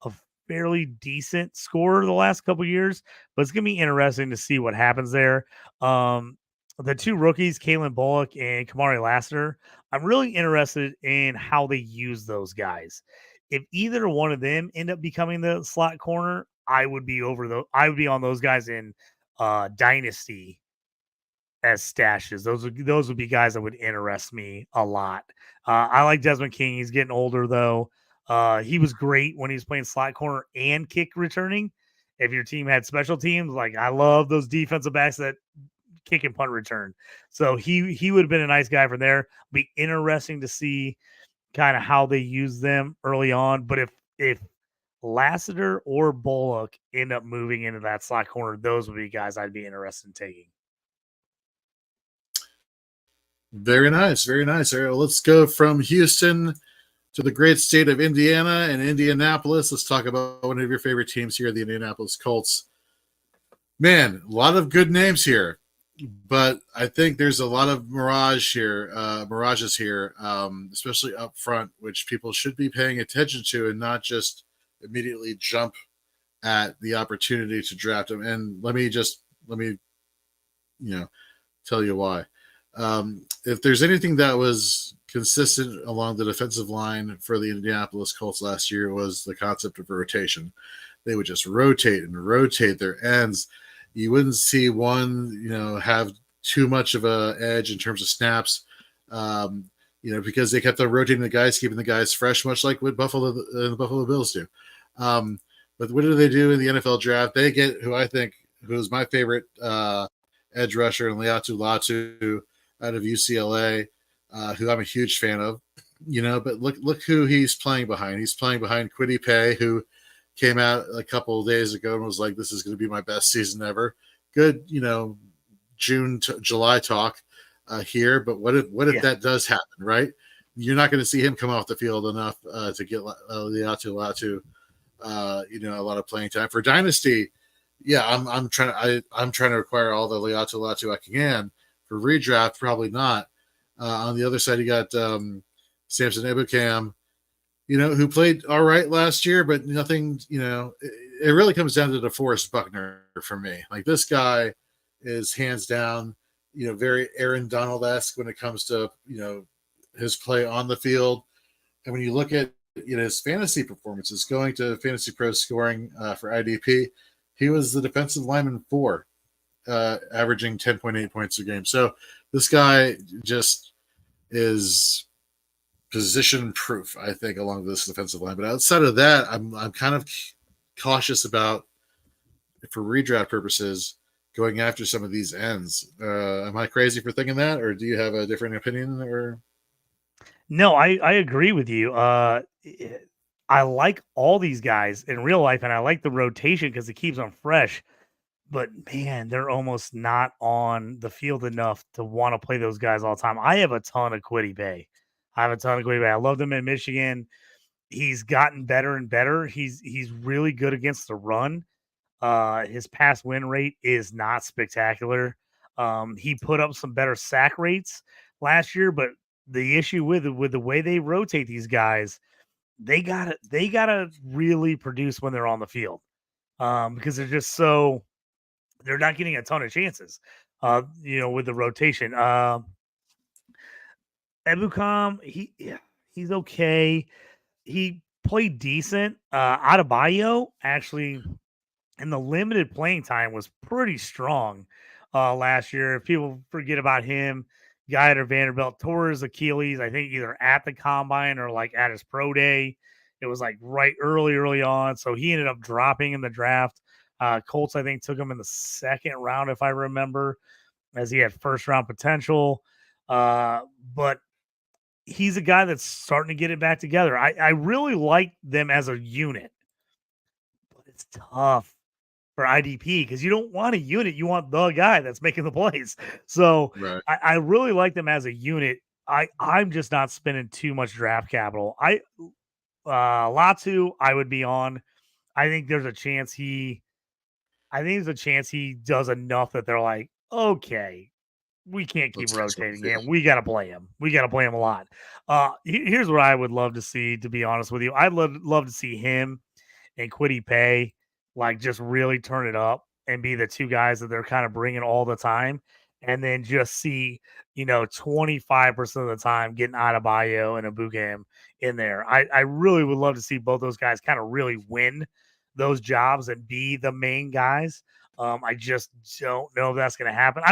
S2: a fairly decent scorer the last couple of years, but it's going to be interesting to see what happens there. The two rookies, Kalen Bullock and Kamari Lassiter, I'm really interested in how they use those guys. If either one of them end up becoming the slot corner, I would be on those guys in Dynasty as stashes. Those would be guys that would interest me a lot. I like Desmond King. He's getting older though. He was great when he was playing slot corner and kick returning. If your team had special teams, like I love those defensive backs that kick and punt return. So he would have been a nice guy from there. Be interesting to see kind of how they use them early on. But if Lassiter or Bullock end up moving into that slot corner, those would be guys I'd be interested in taking.
S1: Very nice. Very nice. All right, well, let's go from Houston to the great state of Indiana and Indianapolis. Let's talk about one of your favorite teams here, the Indianapolis Colts. Man, a lot of good names here. But I think there's a lot of mirages here, especially up front, which people should be paying attention to and not just immediately jump at the opportunity to draft them. And let me tell you why. If there's anything that was consistent along the defensive line for the Indianapolis Colts last year, was the concept of rotation. They would just rotate their ends. You wouldn't see one, have too much of a edge in terms of snaps, because they kept on rotating the guys, keeping the guys fresh, much like what the Buffalo Bills do. But what do they do in the NFL draft? They get who is my favorite edge rusher, and Leatu Latu out of UCLA, who I'm a huge fan of. But look who he's playing behind. He's playing behind Kwity Paye, who came out a couple of days ago and was like, "This is going to be my best season ever." Good, June to July talk here, but what if that does happen, right? You're not going to see him come off the field enough to get Liatu a lot of playing time for Dynasty. Yeah, I'm trying to acquire all the Liatu I can. For redraft, probably not. On the other side, you got Samson Ebukam, who played all right last year, but nothing. It really comes down to DeForest Buckner for me. Like, this guy is hands down, very Aaron Donald-esque when it comes to his play on the field. And when you look at his fantasy performances, going to Fantasy Pro scoring for IDP, he was the defensive lineman 4, averaging 10.8 points a game. So this guy just is position proof, I think, along this defensive line. But outside of that, I'm kind of cautious about, for redraft purposes, going after some of these ends. Am I crazy for thinking that, or do you have a different opinion? Or
S2: no, I agree with you. I like all these guys in real life, and I like the rotation because it keeps them fresh. But man, they're almost not on the field enough to want to play those guys all the time. I have a ton of Kwity Paye. I loved him in Michigan. He's gotten better and better. He's really good against the run. His pass win rate is not spectacular. He put up some better sack rates last year, but the issue with the way they rotate these guys, they gotta really produce when they're on the field, because they're not getting a ton of chances. With the rotation, Ebukam, he's okay. He played decent. Adebayo actually, in the limited playing time, was pretty strong last year. If people forget about him, guy at Vanderbilt tore his Achilles, I think either at the combine or like at his pro day. It was like right early on. So he ended up dropping in the draft. Colts, I think, took him in the second round, if I remember, as he had first round potential. But he's a guy that's starting to get it back together. I really like them as a unit, but it's tough for IDP because you don't want a unit. You want the guy that's making the plays. So
S1: right.
S2: I really like them as a unit. I'm just not spending too much draft capital. Latu, I would be on. I think there's a chance he does enough that they're like, okay, we can't keep rotating him. We got to play him. We got to play him a lot. Here's what I would love to see, to be honest with you. I'd love to see him and Kwity Paye like just really turn it up and be the two guys that they're kind of bringing all the time. And then just see, 25% of the time getting Adebayo and Ebukam in there. I really would love to see both those guys kind of really win those jobs and be the main guys. I just don't know if that's going to happen.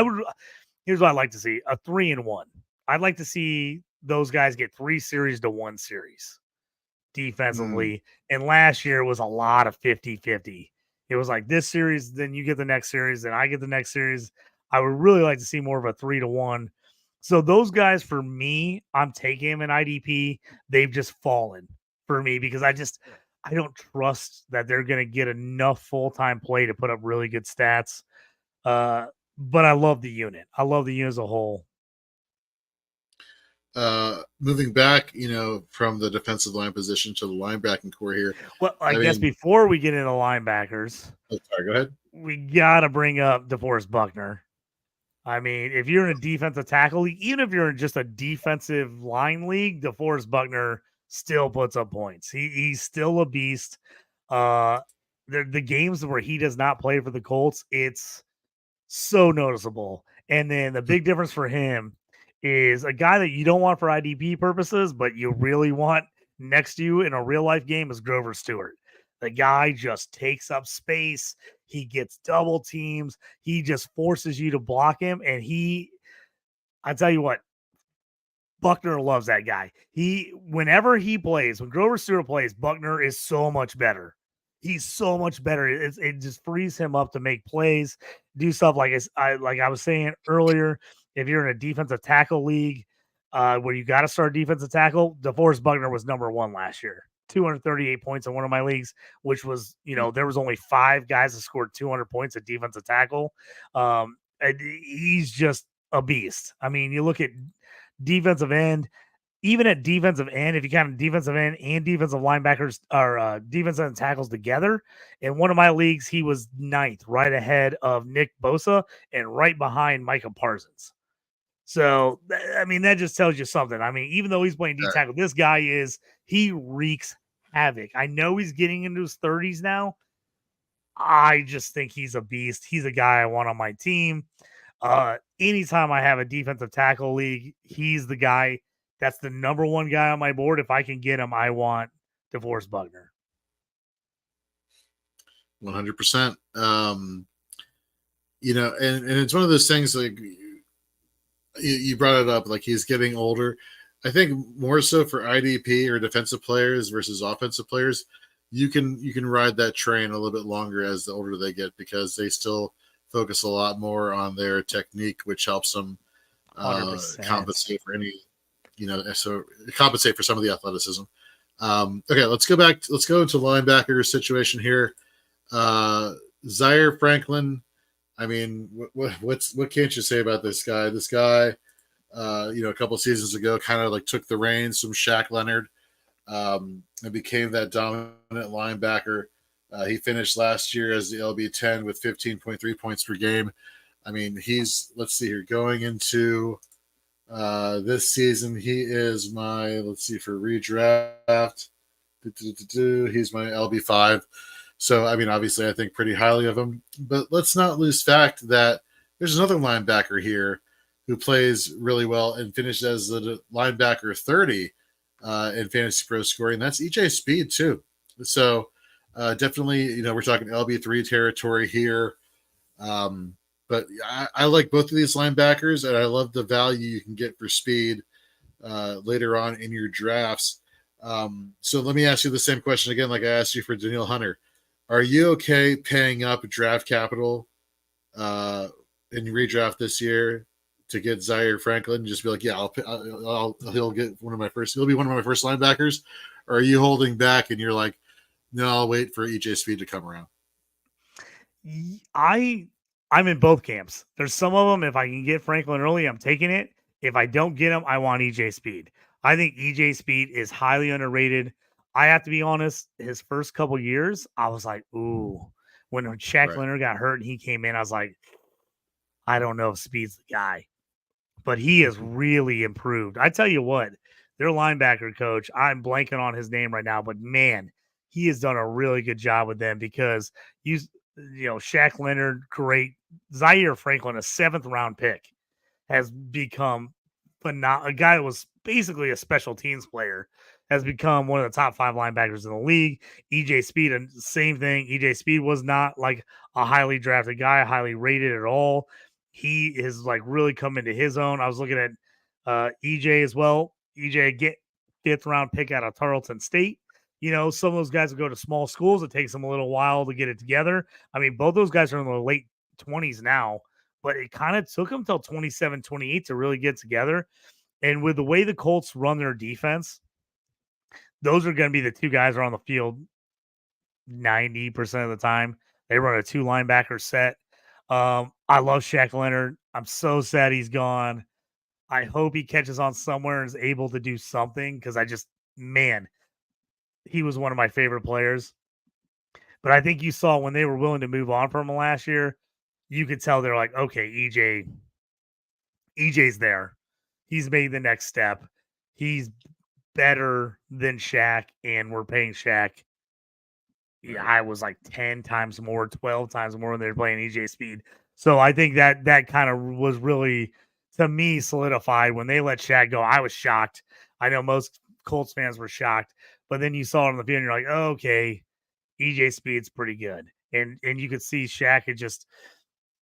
S2: Here's what I'd like to see: a 3-1. I'd like to see those guys get 3 series to 1 series defensively. And last year was a lot of 50-50. It was like this series, then you get the next series, then I get the next series. I would really like to see more of a 3-1. So those guys, for me, I'm taking them in IDP. They've just fallen for me because I don't trust that they're going to get enough full-time play to put up really good stats. But I love the unit. I love the unit as a whole.
S1: Moving back, from the defensive line position to the linebacking core here.
S2: Well, I guess before we get into linebackers,
S1: sorry, go ahead.
S2: We got to bring up DeForest Buckner. I mean, if you're in a defensive tackle league, even if you're in just a defensive line league, DeForest Buckner still puts up points. He's still a beast. The games where he does not play for the Colts, it's so noticeable. And then the big difference for him is a guy that you don't want for IDP purposes, but you really want next to you in a real life game is Grover Stewart. The guy just takes up space. He gets double teams. He just forces you to block him. And I tell you what, Buckner loves that guy. Whenever he plays, when Grover Stewart plays, Buckner is so much better. He's so much better. It just frees him up to make plays, do stuff like I was saying earlier. If you're in a defensive tackle league where you got to start defensive tackle, DeForest Buckner was number 1 last year. 238 points in one of my leagues, which was, there was only 5 guys that scored 200 points at defensive tackle. And he's just a beast. I mean, you look at defensive end, even at defensive end, if you count defensive end and defensive linebackers or defensive end tackles together, in one of my leagues, he was 9th, right ahead of Nick Bosa and right behind Micah Parsons. So, I mean, that just tells you something. I mean, even though he's playing D tackle, this guy he wreaks havoc. I know he's getting into his 30s now. I just think he's a beast. He's a guy I want on my team. Anytime I have a defensive tackle league, he's the guy. That's the number one guy on my board. If I can get him, I want DeForest Buckner.
S1: 100%. And it's one of those things like you brought it up, like he's getting older. I think more so for IDP or defensive players versus offensive players, you can ride that train a little bit longer as the older they get because they still focus a lot more on their technique, which helps them compensate for any, so compensate for some of the athleticism. Okay, let's go into linebacker situation here. Zaire Franklin. I mean, what can't you say about this guy? This guy, a couple of seasons ago, kind of like took the reins from Shaq Leonard, and became that dominant linebacker. He finished last year as the LB10 with 15.3 points per game. I mean, let's see here, going into this season, he is for redraft, he's my LB5. So, I mean, obviously, I think pretty highly of him. But let's not lose fact that there's another linebacker here who plays really well and finished as the linebacker 30 in Fantasy Pro scoring. That's EJ Speed, too. So, definitely, we're talking LB3 territory here. But I like both of these linebackers, and I love the value you can get for speed later on in your drafts. So let me ask you the same question again, like I asked you for Danielle Hunter. Are you okay paying up draft capital in redraft this year to get Zaire Franklin? Just be like, yeah, he'll be one of my first linebackers. Or are you holding back and you're like, no, I'll wait for EJ Speed to come around?
S2: I'm in both camps. There's some of them, if I can get Franklin early, I'm taking it. If I don't get him, I want EJ Speed. I think EJ Speed is highly underrated. I have to be honest, his first couple years, I was like, ooh. When Shaq Leonard got hurt and he came in, I was like, I don't know if Speed's the guy. But he has really improved. I tell you what, their linebacker coach, I'm blanking on his name right now, but man, he has done a really good job with them because Shaq Leonard, great. Zaire Franklin, a 7th round pick, has become phenomenal. A guy that was basically a special teams player has become one of the top 5 linebackers in the league. EJ Speed, and same thing. EJ Speed was not like a highly drafted guy, highly rated at all. He is like really come into his own. I was looking at EJ as well. EJ get 5th round pick out of Tarleton State. Some of those guys will go to small schools. It takes them a little while to get it together. I mean, both those guys are in the late 20s now, but it kind of took them till 27, 28 to really get together. And with the way the Colts run their defense, those are going to be the 2 guys that are on the field 90% of the time. They run a 2 linebacker set. I love Shaq Leonard. I'm so sad he's gone. I hope he catches on somewhere and is able to do something because he was one of my favorite players. But I think you saw when they were willing to move on from him last year, you could tell they're like, okay, EJ's there. He's made the next step. He's better than Shaq, and we're paying Shaq. Yeah, I was like 10 times more, 12 times more when they were playing EJ Speed. So I think that kind of was really, to me, solidified when they let Shaq go. I was shocked. I know most Colts fans were shocked, but then you saw it on the field and you're like, oh, okay, EJ Speed's pretty good. And you could see Shaq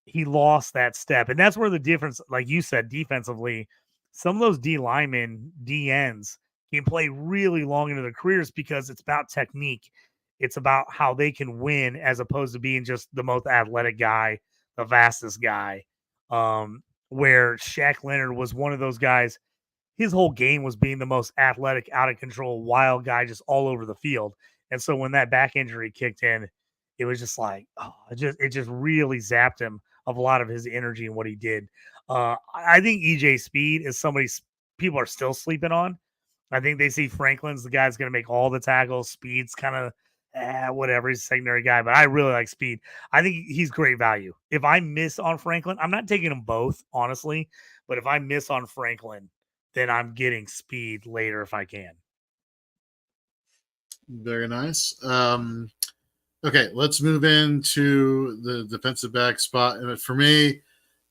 S2: he lost that step. And that's where the difference, like you said, defensively, some of those D linemen, DNs, can play really long into their careers because it's about technique. It's about how they can win as opposed to being just the most athletic guy, the fastest guy. Where Shaq Leonard was one of those guys. his whole game was being the most athletic, out of control, wild guy just all over the field. And so when that back injury kicked in, it was just like, oh, it just really zapped him of a lot of his energy and what he did. I think EJ Speed is somebody people are still sleeping on. I think they see Franklin's the guy that's going to make all the tackles. Speed's kind of whatever. He's a secondary guy, but I really like Speed. I think he's great value. If I miss on Franklin, I'm not taking them both, honestly. But if I miss on Franklin, then I'm getting Speed later if I can.
S1: Very nice. Okay, let's move into the defensive back spot. And for me,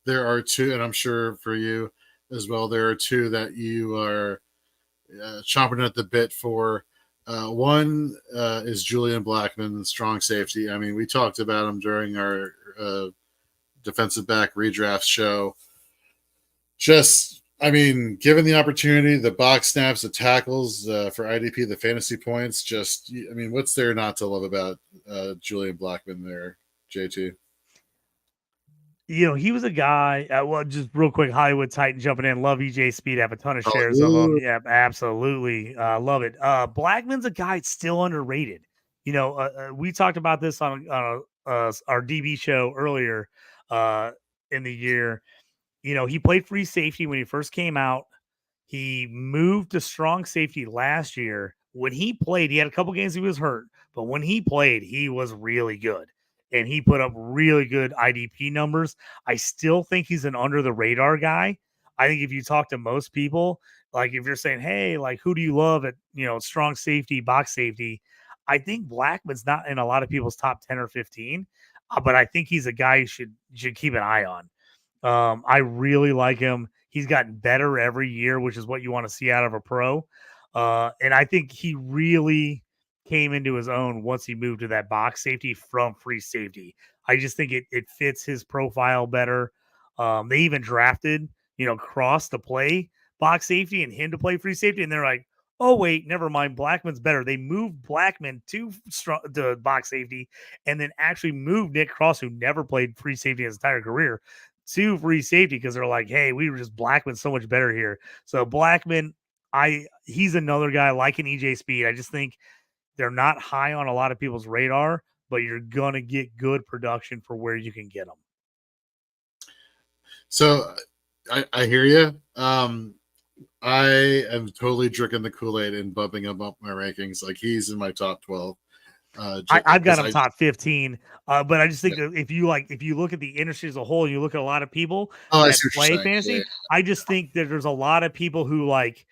S1: there are two, and I'm sure for you as well, there are two that you are chomping at the bit for. One is Julian Blackman, strong safety. I mean, we talked about him during our defensive back redraft show. Just, I mean, given the opportunity, the box snaps, the tackles for IDP, the fantasy points, just, I mean, what's there not to love about Julian Blackman there, JT?
S2: You know, he was a guy, well, just real quick, Hollywood Titan jumping in. Love EJ Speed. Have a ton of shares of him. Yeah, absolutely. Love it. Blackman's a guy still underrated. You know, we talked about this on our DB show earlier in the year. You know, he played free safety when he first came out. He moved to strong safety last year. When he played, he had a couple games he was hurt, but when he played, he was really good. And he put up really good IDP numbers. I still think he's an under the radar guy. I think if you talk to most people, like if you're saying, hey, like who do you love at, you know, strong safety, box safety? I think Blackman's not in a lot of people's top 10 or 15, but I think he's a guy you should keep an eye on. I really like him. He's gotten better every year, which is what you want to see out of a pro. And I think he really came into his own once he moved to that box safety from free safety. I just think it fits his profile better. They even drafted, you know, Cross to play box safety and him to play free safety. And they're like, oh, wait, never mind. Blackman's better. They moved Blackman to box safety and then actually moved Nick Cross, who never played free safety his entire career, to free safety because they're like, hey, we were just Blackman so much better here. So Blackman, he's another guy like an EJ Speed. I just think they're not high on a lot of people's radar, but you're gonna get good production for where you can get them.
S1: So I hear you. I am totally drinking the Kool-Aid and bumping him up my rankings. Like he's in my top 12.
S2: I've got him top 15, but I just think that if you look at the industry as a whole, and you look at a lot of people that play fantasy, I just think that there's a lot of people who like,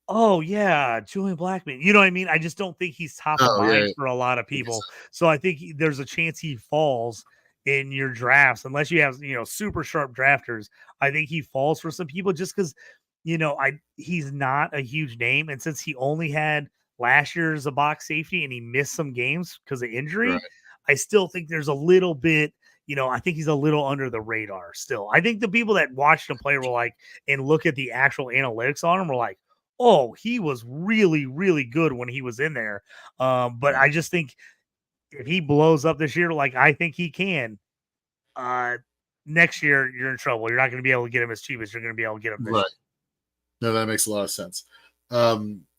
S2: oh yeah, Julian Blackman. You know what I mean? I just don't think he's top of mind for a lot of people. So I think there's a chance he falls in your drafts unless you have, you know, super sharp drafters. I think he falls for some people just because, you know, he's not a huge name, and since he only had last year as a box safety and he missed some games because of injury, right, I still think there's a little bit, you know, I think he's a little under the radar still. I think the people that watched him play were like, and look at the actual analytics on him were like, oh, he was really, really good when he was in there. But I just think if he blows up this year, like I think he can, next year you're in trouble. You're not going to be able to get him as cheap as you're going to be able to get him this year.
S1: No, that makes a lot of sense.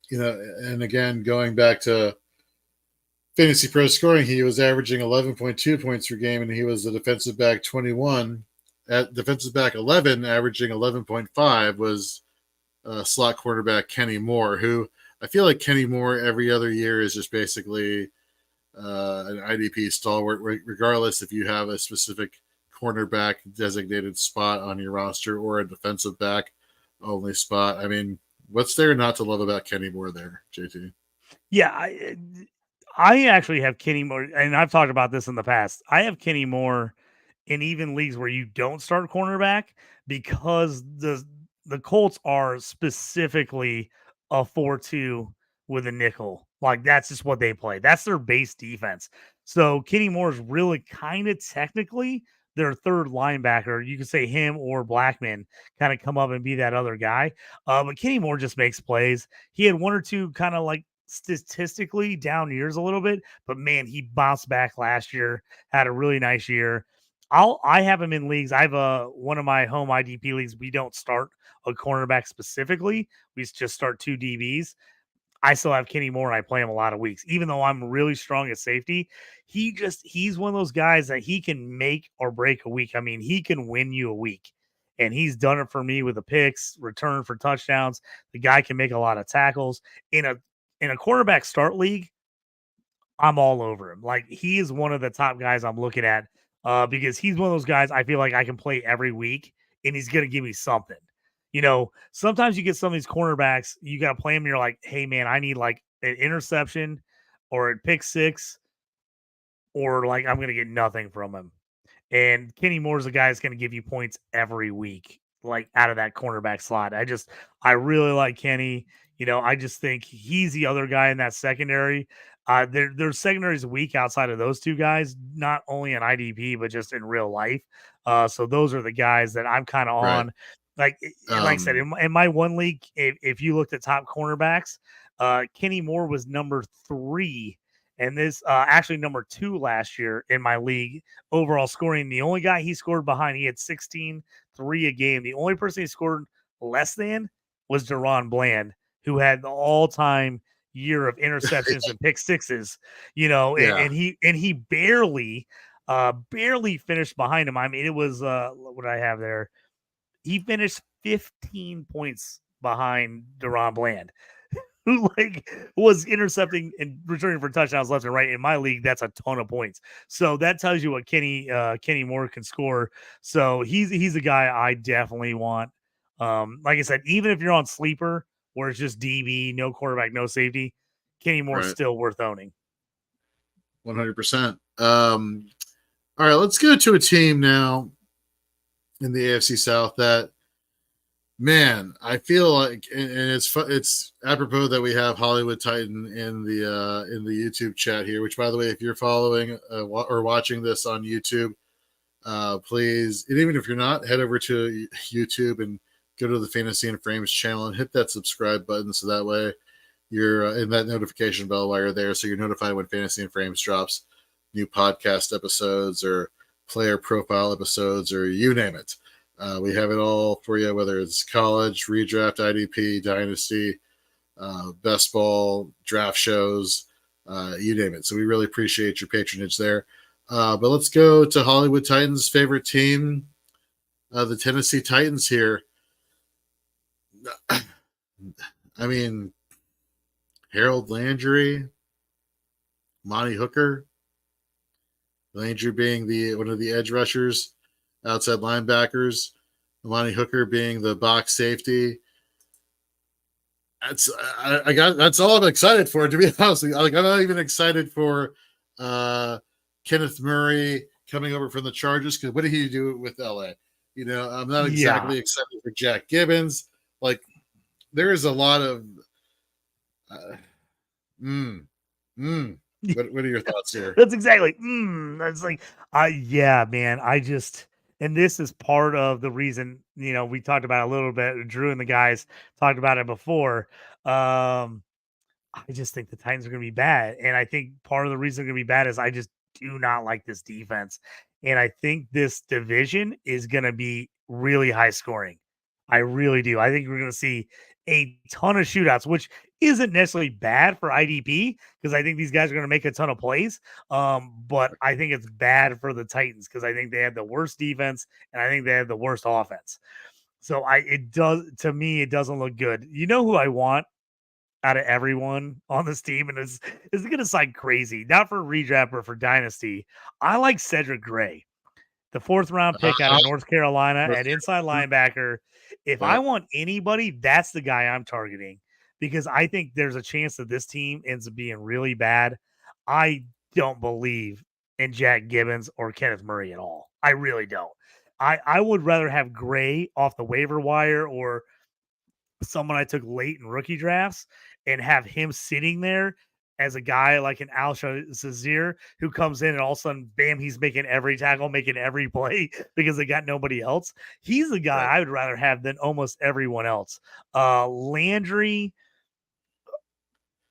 S1: You know, and again, going back to Fantasy Pro scoring, he was averaging 11.2 points per game, and he was a defensive back 21. At defensive back 11, averaging 11.5 was slot quarterback Kenny Moore, who I feel like Kenny Moore every other year is just basically an IDP stalwart, regardless if you have a specific cornerback designated spot on your roster or a defensive back only spot. I mean, what's there not to love about Kenny Moore there, JT?
S2: Yeah, I actually have Kenny Moore, and I've talked about this in the past. I have Kenny Moore in even leagues where you don't start cornerback because the Colts are specifically a 4-2 with a nickel. Like that's just what they play. That's their base defense. So Kenny Moore is really kind of technically their third linebacker. You could say him or Blackman kind of come up and be that other guy. But Kenny Moore just makes plays. He had one or two kind of like statistically down years a little bit, but man, he bounced back last year, had a really nice year. I have him in leagues. I have one of my home IDP leagues. We don't start a cornerback specifically. We just start 2 DBs. I still have Kenny Moore and I play him a lot of weeks. Even though I'm really strong at safety, he's one of those guys that he can make or break a week. I mean, he can win you a week. And he's done it for me with the picks, return for touchdowns. The guy can make a lot of tackles. In a quarterback start league, I'm all over him. Like, he is one of the top guys I'm looking at because he's one of those guys I feel like I can play every week and he's going to give me something. Sometimes you get some of these cornerbacks, you got to play them and you're like, hey, man, I need like an interception or a pick six or like I'm going to get nothing from him. And Kenny Moore's the guy that's going to give you points every week, like out of that cornerback slot. I really like Kenny. I just think he's the other guy in that secondary. Their secondary is weak outside of those two guys, not only in IDP, but just in real life. So those are the guys that I'm kind of
S1: Right.
S2: on. Like I said, in my one league, if you looked at top cornerbacks, Kenny Moore was number 3 and this actually number 2 last year in my league overall scoring. The only guy he scored behind, he had 16-3 a game. The only person he scored less than was Deron Bland, who had the all-time year of interceptions and pick sixes,
S1: Yeah.
S2: and he barely finished behind him. I mean, it was what did I have there? He finished 15 points behind Deron Bland, who like was intercepting and returning for touchdowns left and right. In my league, that's a ton of points. So that tells you what Kenny Moore can score. So he's a guy I definitely want. Like I said, even if you're on sleeper where it's just DB, no quarterback, no safety, Kenny Moore's
S1: Right.
S2: still worth owning.
S1: 100%. All right, let's go to a team now in the AFC South that, man, I feel like, and it's apropos that we have Hollywood Titan in the YouTube chat here. Which, by the way, if you're following or watching this on YouTube, please, and even if you're not, head over to YouTube and go to the Fantasy and Frames channel and hit that subscribe button, so that way you're in that notification bell while you're there, so you're notified when Fantasy and Frames drops new podcast episodes or player profile episodes or you name it. We have it all for you, whether it's college, redraft, IDP, dynasty, best ball, draft shows, you name it. So we really appreciate your patronage there. But let's go to Hollywood Titans' favorite team, the Tennessee Titans here. I mean, Harold Landry, Monty Hooker, Landry being one of the edge rushers, outside linebackers, Monty Hooker being the box safety. That's all I'm excited for, to be honest. Like, I'm not even excited for Kenneth Murray coming over from the Chargers, because what did he do with LA? I'm not exactly excited for Jack Gibbons. Like, there is a lot of What are your thoughts here?
S2: That's exactly. That's like, yeah, man. And this is part of the reason, we talked about a little bit. Drew and the guys talked about it before. I just think the Titans are going to be bad. And I think part of the reason they're going to be bad is I just do not like this defense. And I think this division is going to be really high scoring. I really do. I think we're going to see a ton of shootouts, which isn't necessarily bad for IDP because I think these guys are going to make a ton of plays. But I think it's bad for the Titans because I think they have the worst defense and I think they have the worst offense. So it doesn't look good. You know who I want out of everyone on this team, and is going to sound crazy, not for redraft but for dynasty. I like Cedric Gray, the 4th round pick out of North Carolina at inside linebacker. If I want anybody, that's the guy I'm targeting because I think there's a chance that this team ends up being really bad. I don't believe in Jack Gibbons or Kenneth Murray at all. I really don't. I would rather have Gray off the waiver wire or someone I took late in rookie drafts and have him sitting there as a guy like an Al-Shazir who comes in and all of a sudden, bam, he's making every tackle, making every play because they got nobody else. He's the guy I would rather have than almost everyone else. Landry,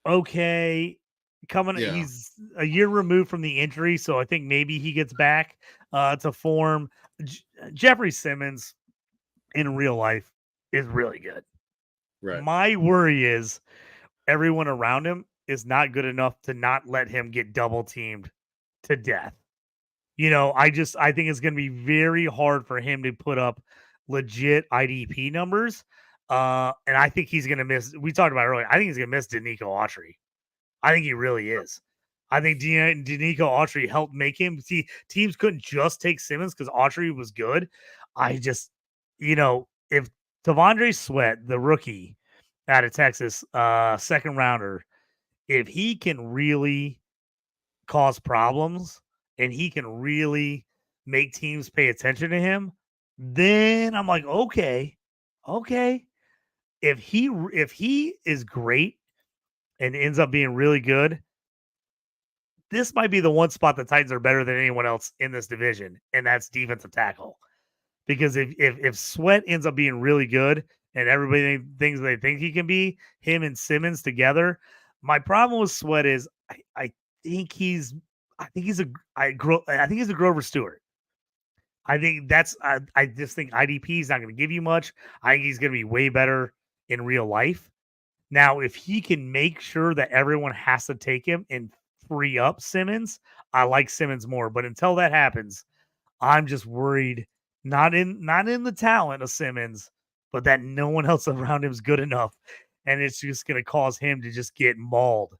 S2: okay. He's a year removed from the injury, so I think maybe he gets back to form. Jeffrey Simmons in real life is really good.
S1: Right.
S2: My worry is everyone around him is not good enough to not let him get double teamed to death. I think it's going to be very hard for him to put up legit IDP numbers. And I think he's going to miss. We talked about it earlier. I think he's going to miss Danico Autry. I think he really is. I think Danico Autry helped make him. See, teams couldn't just take Simmons because Autry was good. If Tavondre Sweat, the rookie out of Texas, second rounder, if he can really cause problems and he can really make teams pay attention to him, then I'm like, okay. If he is great and ends up being really good, this might be the one spot the Titans are better than anyone else in this division, and that's defensive tackle. Because if Sweat ends up being really good and everybody thinks they think he can be, him and Simmons together, my problem with Sweat is I think he's a Grover Stewart. I think I just think IDP is not going to give you much. I think he's going to be way better in real life. Now, if he can make sure that everyone has to take him and free up Simmons, I like Simmons more. But until that happens, I'm just worried not in the talent of Simmons, but that no one else around him is good enough, and it's just going to cause him to just get mauled.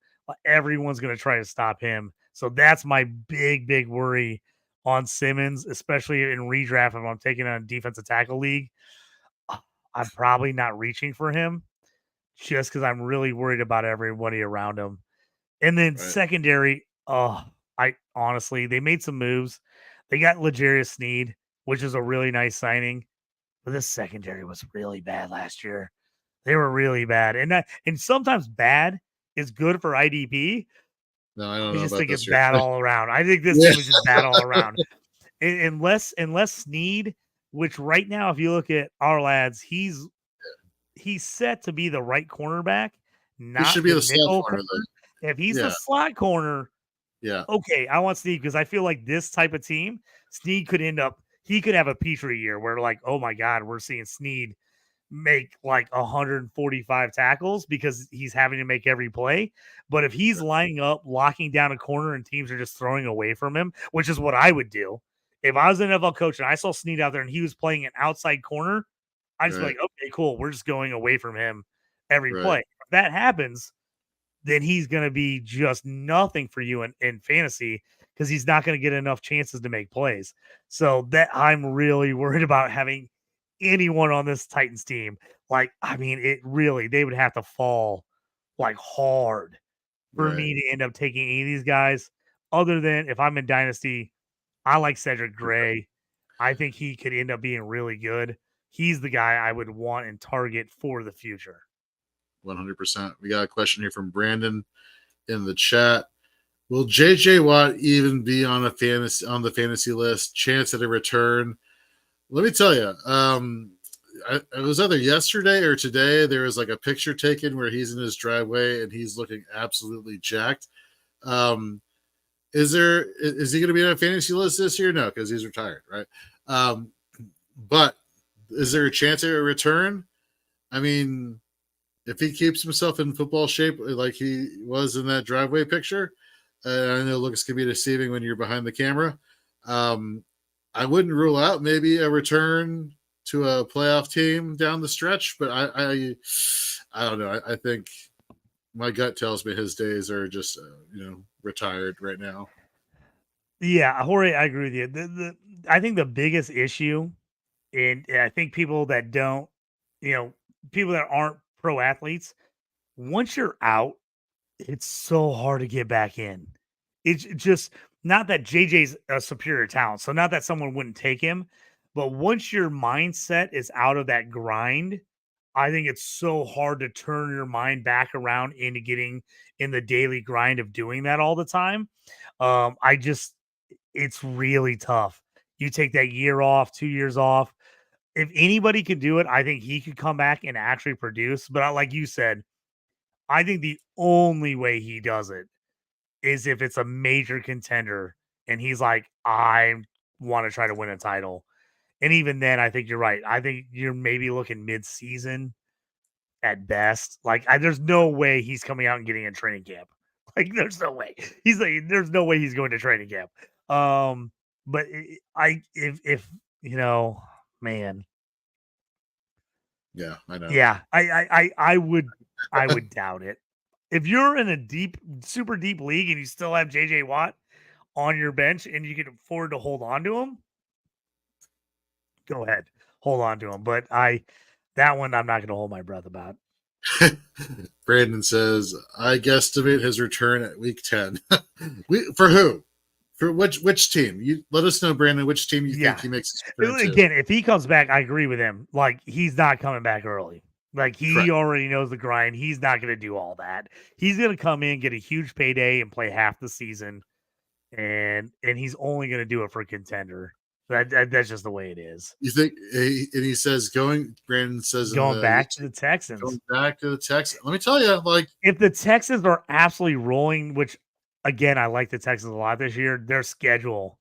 S2: Everyone's going to try to stop him. So that's my big worry on Simmons, especially in redraft. If I'm taking on a defensive tackle league, I'm probably not reaching for him just because I'm really worried about everybody around him. And then secondary, I honestly, they made some moves. They got L'Jarius Sneed, which is a really nice signing. But this secondary was really bad last year. They were really bad. And sometimes bad is good for IDP.
S1: No, I don't
S2: know. I just
S1: about
S2: think
S1: this
S2: it's
S1: year.
S2: bad all around. I think this team is just bad all around. Unless Sneed, which right now, if you look at our lads, he's set to be the right cornerback. He
S1: should be the slot corner.
S2: If he's the slot corner, okay, I want Sneed because I feel like this type of team, Sneed could end up. He could have a Petrie year where, like, oh my God, we're seeing Sneed make like 145 tackles because he's having to make every play. But if he's lining up, locking down a corner, and teams are just throwing away from him, which is what I would do if I was an NFL coach and I saw Sneed out there and he was playing an outside corner. I'd just be like, okay, cool. We're just going away from him every play. If that happens, then he's going to be just nothing for you in fantasy because he's not going to get enough chances to make plays. So that I'm really worried about having anyone on this Titans team. Like, I mean, they would have to fall like hard for me to end up taking any of these guys. Other than if I'm in Dynasty, I like Cedric Gray. I think he could end up being really good. He's the guy I would want and target for the future.
S1: 100%. We got a question here from Brandon in the chat. Will JJ Watt even be on the fantasy list? Chance at a return? Let me tell you, it was either yesterday or today. There was like a picture taken where he's in his driveway and he's looking absolutely jacked. Is he going to be on a fantasy list this year? No, because he's retired, right? But is there a chance at a return? I mean, if he keeps himself in football shape like he was in that driveway picture, I know looks can be deceiving when you're behind the camera. I wouldn't rule out maybe a return to a playoff team down the stretch, but I don't know. I think my gut tells me his days are just retired right now.
S2: Yeah, Jorge, I agree with you. I think the biggest issue, and I think people that don't, people that aren't pro athletes, once you're out, it's so hard to get back in. It's just not that JJ's a superior talent, so not that someone wouldn't take him, but once your mindset is out of that grind, I think it's so hard to turn your mind back around into getting in the daily grind of doing that all the time. It's really tough. You take that year off, 2 years off. If anybody could do it, I think he could come back and actually produce. But like you said, I think the only way he does it is if it's a major contender and he's like, I want to try to win a title. And even then, I think you're right. I think you're maybe looking mid-season at best. Like, there's no way he's coming out and getting a training camp. Like, there's no way. There's no way he's going to training camp. But if man,
S1: Yeah, I know.
S2: yeah, I would doubt it. If you're in a super deep league and you still have JJ Watt on your bench and you can afford to hold on to him, go ahead, hold on to him. But that one I'm not going to hold my breath about.
S1: Brandon says, I guesstimate his return at week 10. For who? For which team? You let us know, Brandon, which team you think he makes his return to.
S2: Again, if he comes back, I agree with him. Like, he's not coming back early. Like, he already knows the grind. He's not going to do all that. He's going to come in, get a huge payday, and play half the season. And he's only going to do it for a contender. That's just the way it is.
S1: You think? And he says Brandon says
S2: going back to the Texans.
S1: Going back to the Texans. Let me tell you, like,
S2: if the Texans are absolutely rolling, which again I like the Texans a lot this year, their schedule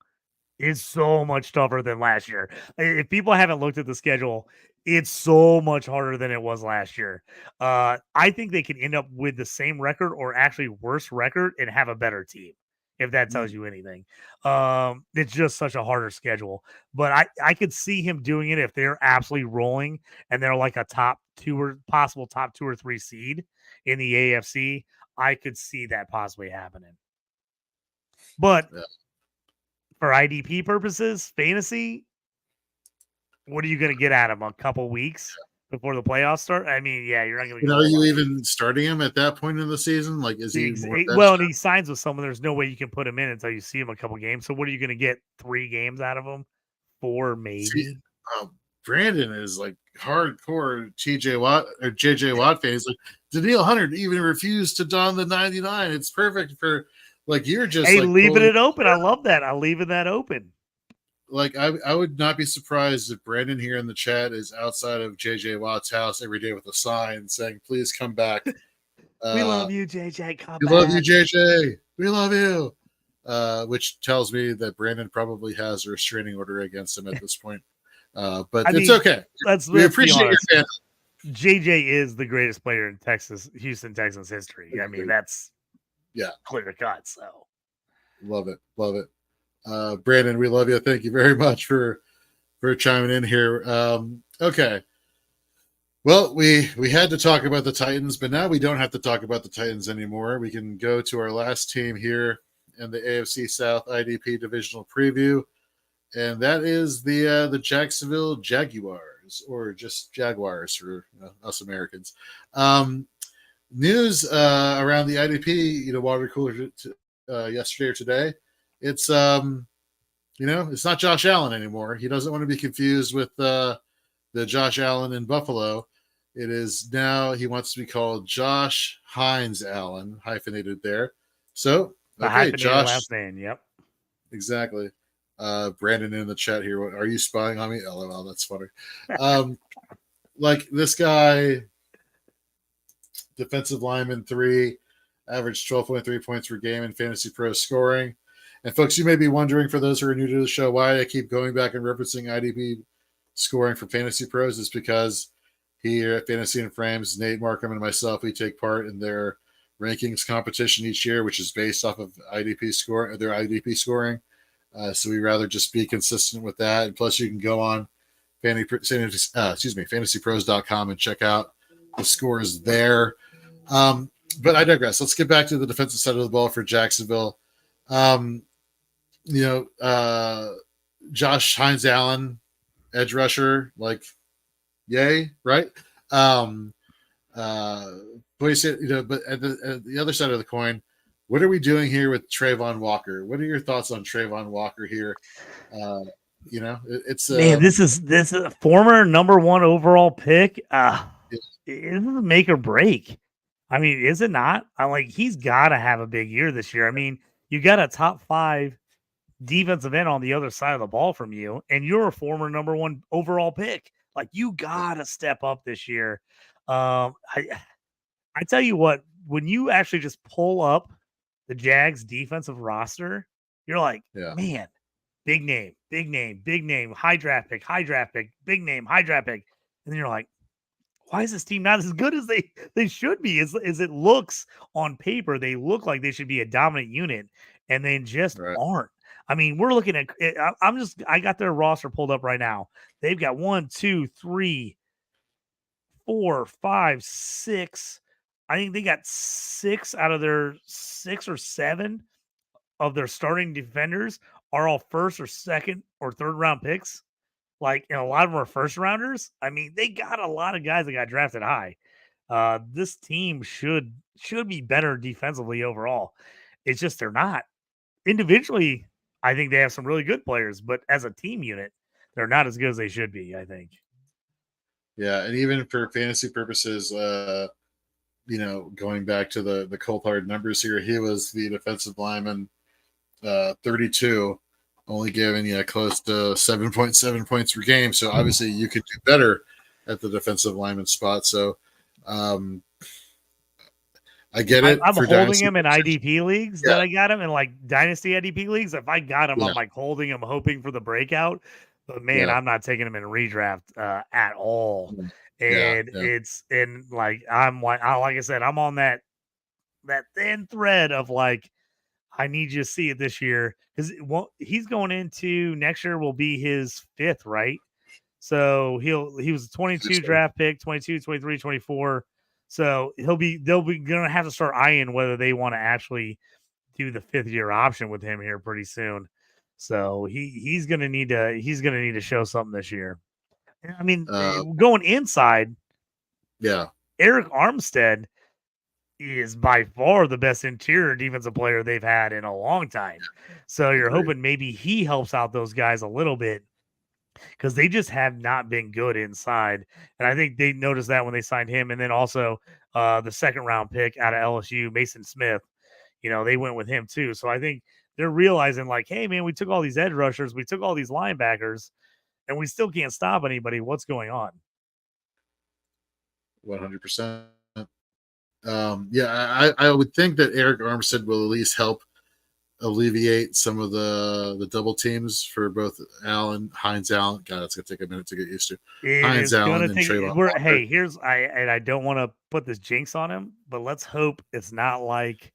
S2: is so much tougher than last year. If people haven't looked at the schedule, it's so much harder than it was last year. I think they can end up with the same record or actually worse record and have a better team. If that tells you anything, it's just such a harder schedule. But I could see him doing it if they're absolutely rolling and they're like a top 2 or possible top 2 or 3 seed in the AFC. I could see that possibly happening. But for IDP purposes, fantasy, what are you going to get out of him? A couple weeks before the playoffs start? I mean, yeah, you're not going to.
S1: Are you even starting him at that point in the season? Like, is he
S2: and he signs with someone? There's no way you can put him in until you see him a couple games. So what are you going to get? 3 games out of him? 4 maybe.
S1: See, Brandon is like hardcore JJ Watt fan. He's like, Danielle Hunter even refused to don the 99. It's perfect for like you're just
S2: leaving it open. I love that. I'm leaving that open.
S1: Like I would not be surprised if Brandon here in the chat is outside of JJ Watt's house every day with a sign saying, "Please come back."
S2: We love you, JJ.
S1: We love you, JJ. We love you. Which tells me that Brandon probably has a restraining order against him at this point. But it's okay. We appreciate your fan.
S2: JJ is the greatest player in Houston Texans history. I mean, that's clear cut. So
S1: love it. Brandon, we love you. Thank you very much for chiming in here. Okay. Well, we had to talk about the Titans, but now we don't have to talk about the Titans anymore. We can go to our last team here in the AFC South IDP Divisional Preview, and that is the Jacksonville Jaguars, or just Jaguars for us Americans. News around the IDP, water cooler yesterday or today. It's it's not Josh Allen anymore. He doesn't want to be confused with the Josh Allen in Buffalo. It is now he wants to be called Josh Hines Allen, hyphenated there. So
S2: Josh last name, yep.
S1: Exactly. Brandon in the chat here. Are you spying on me? LOL, that's funny. Like this guy, defensive lineman 3, averaged 12.3 points per game in Fantasy Pro scoring. And folks, you may be wondering, for those who are new to the show, why I keep going back and referencing IDP scoring for Fantasy Pros is because here at Fantasy and Frames, Nate Markham and myself, we take part in their rankings competition each year, which is based off of their IDP scoring. So we rather just be consistent with that. And plus, you can go on fantasypros.com and check out the scores there. But I digress. Let's get back to the defensive side of the ball for Jacksonville. Josh Hines Allen, edge rusher, like, yay, right? But you said, but at the other side of the coin, what are we doing here with Trayvon Walker? What are your thoughts on Trayvon Walker here? It's
S2: man, this is a former number 1 overall pick. It is make or break. I mean, is it not? He's got to have a big year this year. I mean, you got a top 5 defensive end on the other side of the ball from you, and you're a former number 1 overall pick. Like, you got to step up this year. I tell you what, when you actually just pull up the Jags defensive roster, you're like,
S1: Yeah.
S2: man, big name, high draft pick, big name, high draft pick. And then you're like, why is this team not as good as they should be? As it looks on paper, they look like they should be a dominant unit, and they just
S1: Right.
S2: aren't. I mean, we're looking at. I got their roster pulled up right now. They've got 1, 2, 3, 4, 5, 6. I think they got 6 out of their 6 or 7 of their starting defenders are all first or second or third round picks. Like, and a lot of them are first rounders. I mean, they got a lot of guys that got drafted high. This team should be better defensively overall. It's just they're not. Individually, I think they have some really good players, but as a team unit, they're not as good as they should be, I think.
S1: Yeah, and even for fantasy purposes, going back to the Coulthard numbers here, he was the defensive lineman, 32, only giving close to 7.7 points per game. So obviously you could do better at the defensive lineman spot. So I get it.
S2: I'm holding
S1: Dynasty
S2: him in IDP leagues
S1: yeah.
S2: that I got him in, like Dynasty IDP leagues. If I got him,
S1: Yeah.
S2: I'm like holding him, hoping for the breakout. But man, I'm not taking him in redraft at all. And it's like like I said, I'm on that thin thread of like, I need you to see it this year because he's going into next year will be his 5th, right? So he was a 22 draft pick, 22, 23, 24. So they'll be gonna have to start eyeing whether they want to actually do the 5th year option with him here pretty soon. So he's gonna need to show something this year. I mean, going inside, Eric Armstead is by far the best interior defensive player they've had in a long time. So you're hoping maybe he helps out those guys a little bit because they just have not been good inside. And I think they noticed that when they signed him. And then also the second round pick out of LSU, Mason Smith, they went with him too. So I think they're realizing like, hey, man, we took all these edge rushers, we took all these linebackers, and we still can't stop anybody. What's going on?
S1: 100%. I would think that Eric Armstead will at least help alleviate some of the double teams for both Hines Allen. God, that's gonna take a minute to get used to. Hines Allen and Treylon.
S2: Hey, I don't want to put this jinx on him, but let's hope it's not like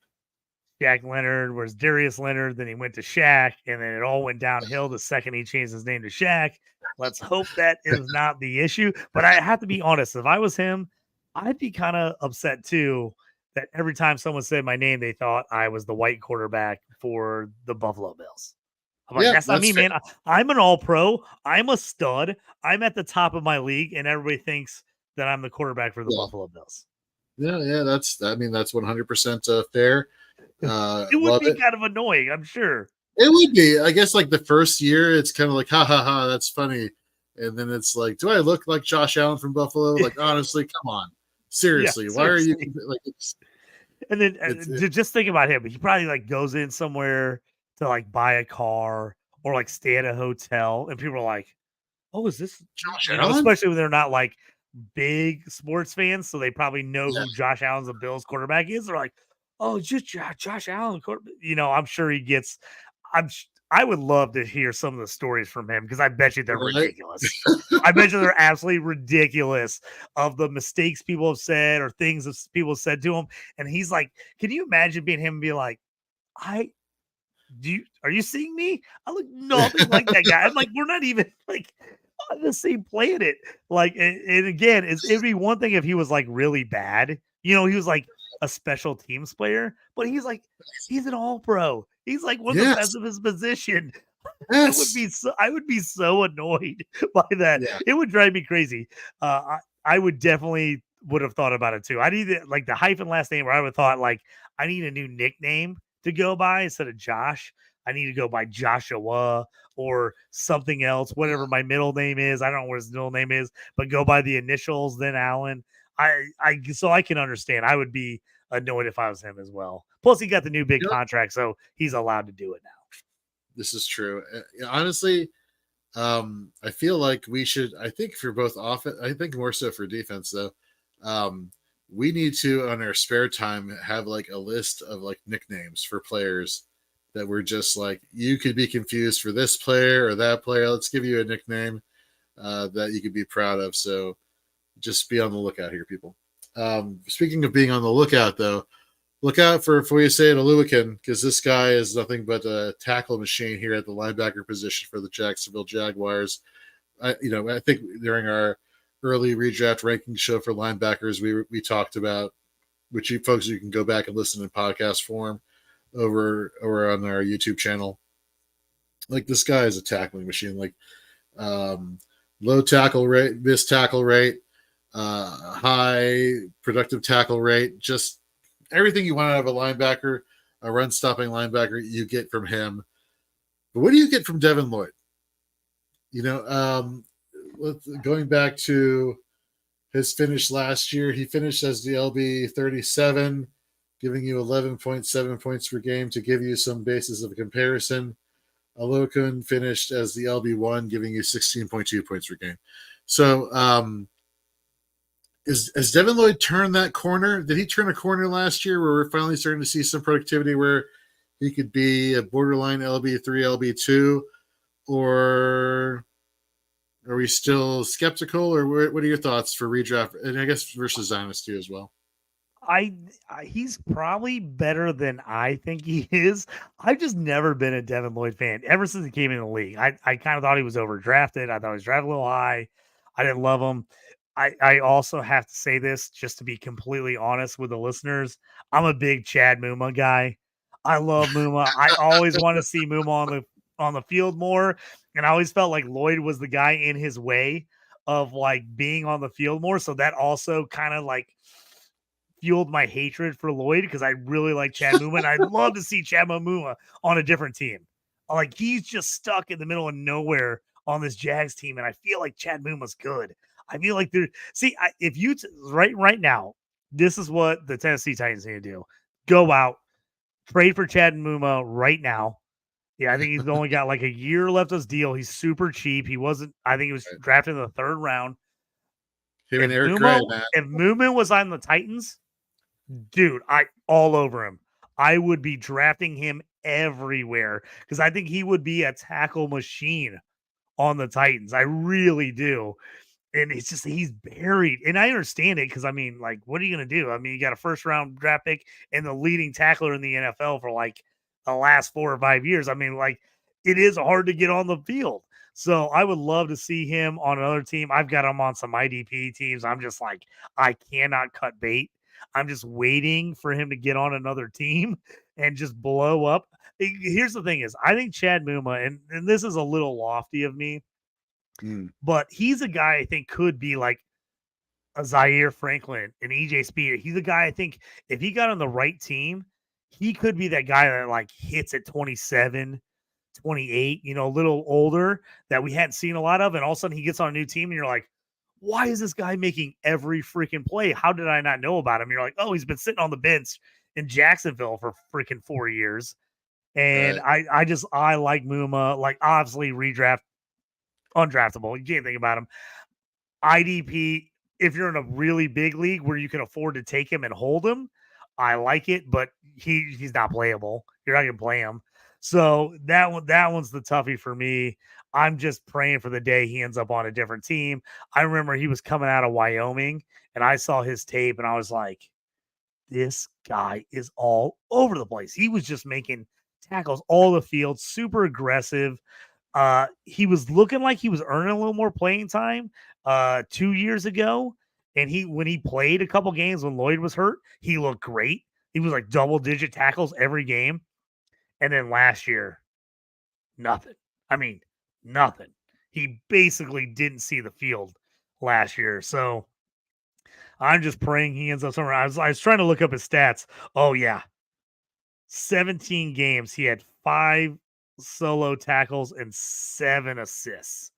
S2: Shaq Leonard, whereas Darius Leonard, then he went to Shaq, and then it all went downhill the second he changed his name to Shaq. Let's hope that is not the issue. But I have to be honest, if I was him, I'd be kind of upset too that every time someone said my name, they thought I was the white quarterback for the Buffalo Bills. I'm like, that's not me, man. I'm an all-pro. I'm a stud. I'm at the top of my league, and everybody thinks that I'm the quarterback for the Buffalo Bills.
S1: Yeah, that's 100% fair.
S2: It would be kind of annoying, I'm sure.
S1: It would be. I guess like the first year, it's kind of like, ha ha ha, that's funny. And then it's like, do I look like Josh Allen from Buffalo? Like, honestly, come on. Seriously, why are you like?
S2: And then just think about him. He probably like goes in somewhere to like buy a car or like stay at a hotel, and people are like, "Oh, is this
S1: Josh Allen?"
S2: Especially when they're not like big sports fans, so they probably know who Josh Allen's the Bills quarterback is. They're like, "Oh, it's just Josh Allen." I'm sure he gets. I would love to hear some of the stories from him because I bet you they're ridiculous. I bet you they're absolutely ridiculous of the mistakes people have said or things that people have said to him. And he's like, can you imagine being him and be like, are you seeing me? I look nothing like that guy. I'm like, we're not even like on the same planet. Like, and again, it'd be one thing if he was like really bad. He was like a special teams player, but he's an all-pro. He's like one of the best of his position.
S1: Yes.
S2: I would be so annoyed by that. Yeah. It would drive me crazy. I would definitely would have thought about it too. I need like the hyphen last name, where I would have thought like I need a new nickname to go by instead of Josh. I need to go by Joshua or something else, whatever my middle name is. I don't know what his middle name is, but go by the initials, then Allen. So I can understand. I would be annoyed if I was him as well. Plus, he got the new big contract, so he's allowed to do it now.
S1: This is true. Honestly, I feel like we should. I think for both offense, I think more so for defense though. we need to, on our spare time, have like a list of like nicknames for players that we're just like, you could be confused for this player or that player. Let's give you a nickname that you could be proud of. So just be on the lookout here, people. Speaking of being on the lookout, though, look out for Foyesay and Aluakin, because this guy is nothing but a tackle machine here at the linebacker position for the Jacksonville Jaguars. I think during our early redraft ranking show for linebackers, we talked about, which you folks, you can go back and listen in podcast form over on our YouTube channel. Like, this guy is a tackling machine. Like, low tackle rate, missed tackle rate, high productive tackle rate, just everything you want out of a linebacker, a run stopping linebacker, you get from him. But what do you get from Devin Lloyd? Going back to his finish last year, he finished as the LB 37, giving you 11.7 points per game. To give you some basis of comparison, Alokun finished as the LB1, giving you 16.2 points per game. So, has Devin Lloyd turned that corner? Did he turn a corner last year where we're finally starting to see some productivity where he could be a borderline LB3, LB2? Or are we still skeptical? Or what are your thoughts for redraft? And I guess versus Dynasty as well.
S2: He's probably better than I think he is. I've just never been a Devin Lloyd fan ever since he came in the league. I kind of thought he was overdrafted. I thought he was drafted a little high. I didn't love him. I also have to say this just to be completely honest with the listeners. I'm a big Chad Muma guy. I love Muma. I always want to see Muma on the field more, and I always felt like Lloyd was the guy in his way of like being on the field more. So that also kind of like fueled my hatred for Lloyd, because I really like Chad Muma, and I'd love to see Chad Muma on a different team. Like, he's just stuck in the middle of nowhere on this Jags team, and I feel like Chad Muma's good. I feel like if you right now, this is what the Tennessee Titans need to do: go out, trade for Chad Muma right now. Yeah, I think he's only got like a year left of his deal. He's super cheap. I think he was drafted in the 3rd round.
S1: Him and Eric Gray, man.
S2: If Muma was on the Titans, dude, all over him. I would be drafting him everywhere because I think he would be a tackle machine on the Titans. I really do. And it's just, he's buried. And I understand it because, I mean, like, what are you going to do? I mean, you got a 1st round draft pick and the leading tackler in the NFL for like the last 4 or 5 years. I mean, like, it is hard to get on the field. So I would love to see him on another team. I've got him on some IDP teams. I'm just like, I cannot cut bait. I'm just waiting for him to get on another team and just blow up. Here's the thing is, I think Chad Muma, and this is a little lofty of me, but he's a guy I think could be like a Zaire Franklin, an EJ Speed. He's a guy I think if he got on the right team, he could be that guy that like hits at 27, 28, a little older that we hadn't seen a lot of. And all of a sudden he gets on a new team and you're like, why is this guy making every freaking play? How did I not know about him? You're like, oh, he's been sitting on the bench in Jacksonville for freaking 4 years. And right. I like Muma, like obviously redraft, undraftable. You can't think about him. IDP, if you're in a really big league where you can afford to take him and hold him, I like it, but he's not playable. You're not going to play him. So that one's the toughie for me. I'm just praying for the day he ends up on a different team. I remember he was coming out of Wyoming, and I saw his tape, and I was like, this guy is all over the place. He was just making tackles all the field, super aggressive. He was looking like he was earning a little more playing time 2 years ago. And when he played a couple games when Lloyd was hurt, he looked great. He was like double-digit tackles every game. And then last year, nothing. I mean, nothing. He basically didn't see the field last year. So I'm just praying he ends up somewhere. I was trying to look up his stats. Oh, yeah. 17 games. He had 5 solo tackles and 7 assists.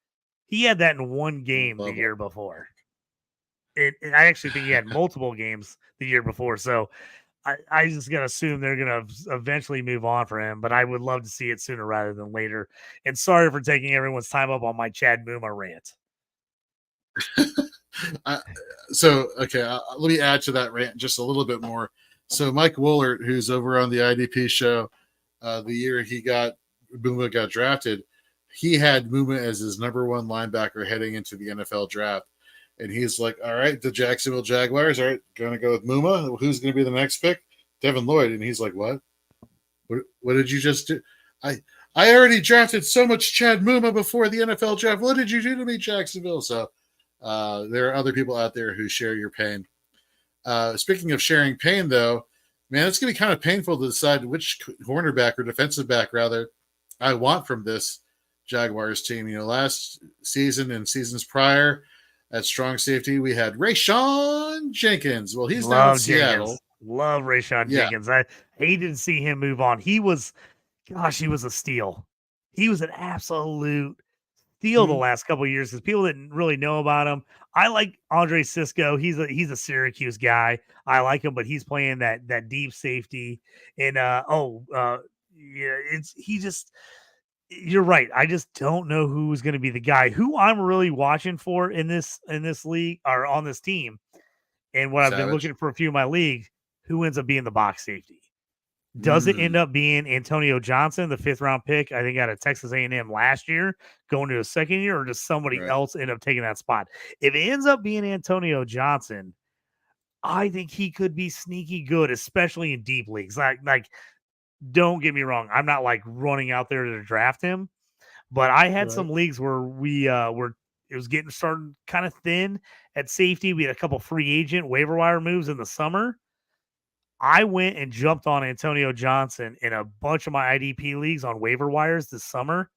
S2: He had that in one game the year before. I actually think he had multiple games the year before. So I just got to assume they're going to eventually move on for him, but I would love to see it sooner rather than later. And sorry for taking everyone's time up on my Chad Muma rant.
S1: Let me add to that rant just a little bit more. So Mike Woolert, who's over on the IDP show, the year Muma got drafted, he had Muma as his number one linebacker heading into the NFL draft. And he's like, all right, the Jacksonville Jaguars, all right, going to go with Muma. Who's going to be the next pick? Devin Lloyd. And he's like, what? What did you just do? I already drafted so much Chad Muma before the NFL draft. What did you do to me, Jacksonville? So there are other people out there who share your pain. Speaking of sharing pain, though, man, it's going to be kind of painful to decide which cornerback or defensive back, rather, I want from this Jaguars team. Last season and seasons prior at strong safety, we had Rayshawn Jenkins. Well, he's now in Seattle.
S2: Love Rayshawn Jenkins. I hated to see him move on. He was a steal. He was an absolute steal the last couple of years because people didn't really know about him. I like Andre Cisco. He's a Syracuse guy. I like him, but he's playing that deep safety. And you're right. I just don't know who's going to be the guy. Who I'm really watching for in this league or on this team, and what I've been looking for a few of my leagues, who ends up being the box safety. Does it end up being Antonio Johnson, the 5th round pick, I think out of Texas A&M last year, going to his second year, or does somebody else end up taking that spot? If it ends up being Antonio Johnson, I think he could be sneaky good, especially in deep leagues. Like, don't get me wrong, I'm not like running out there to draft him, but I had some leagues where it was getting started kind of thin at safety. We had a couple free agent waiver wire moves in the summer. I went and jumped on Antonio Johnson in a bunch of my IDP leagues on waiver wires this summer.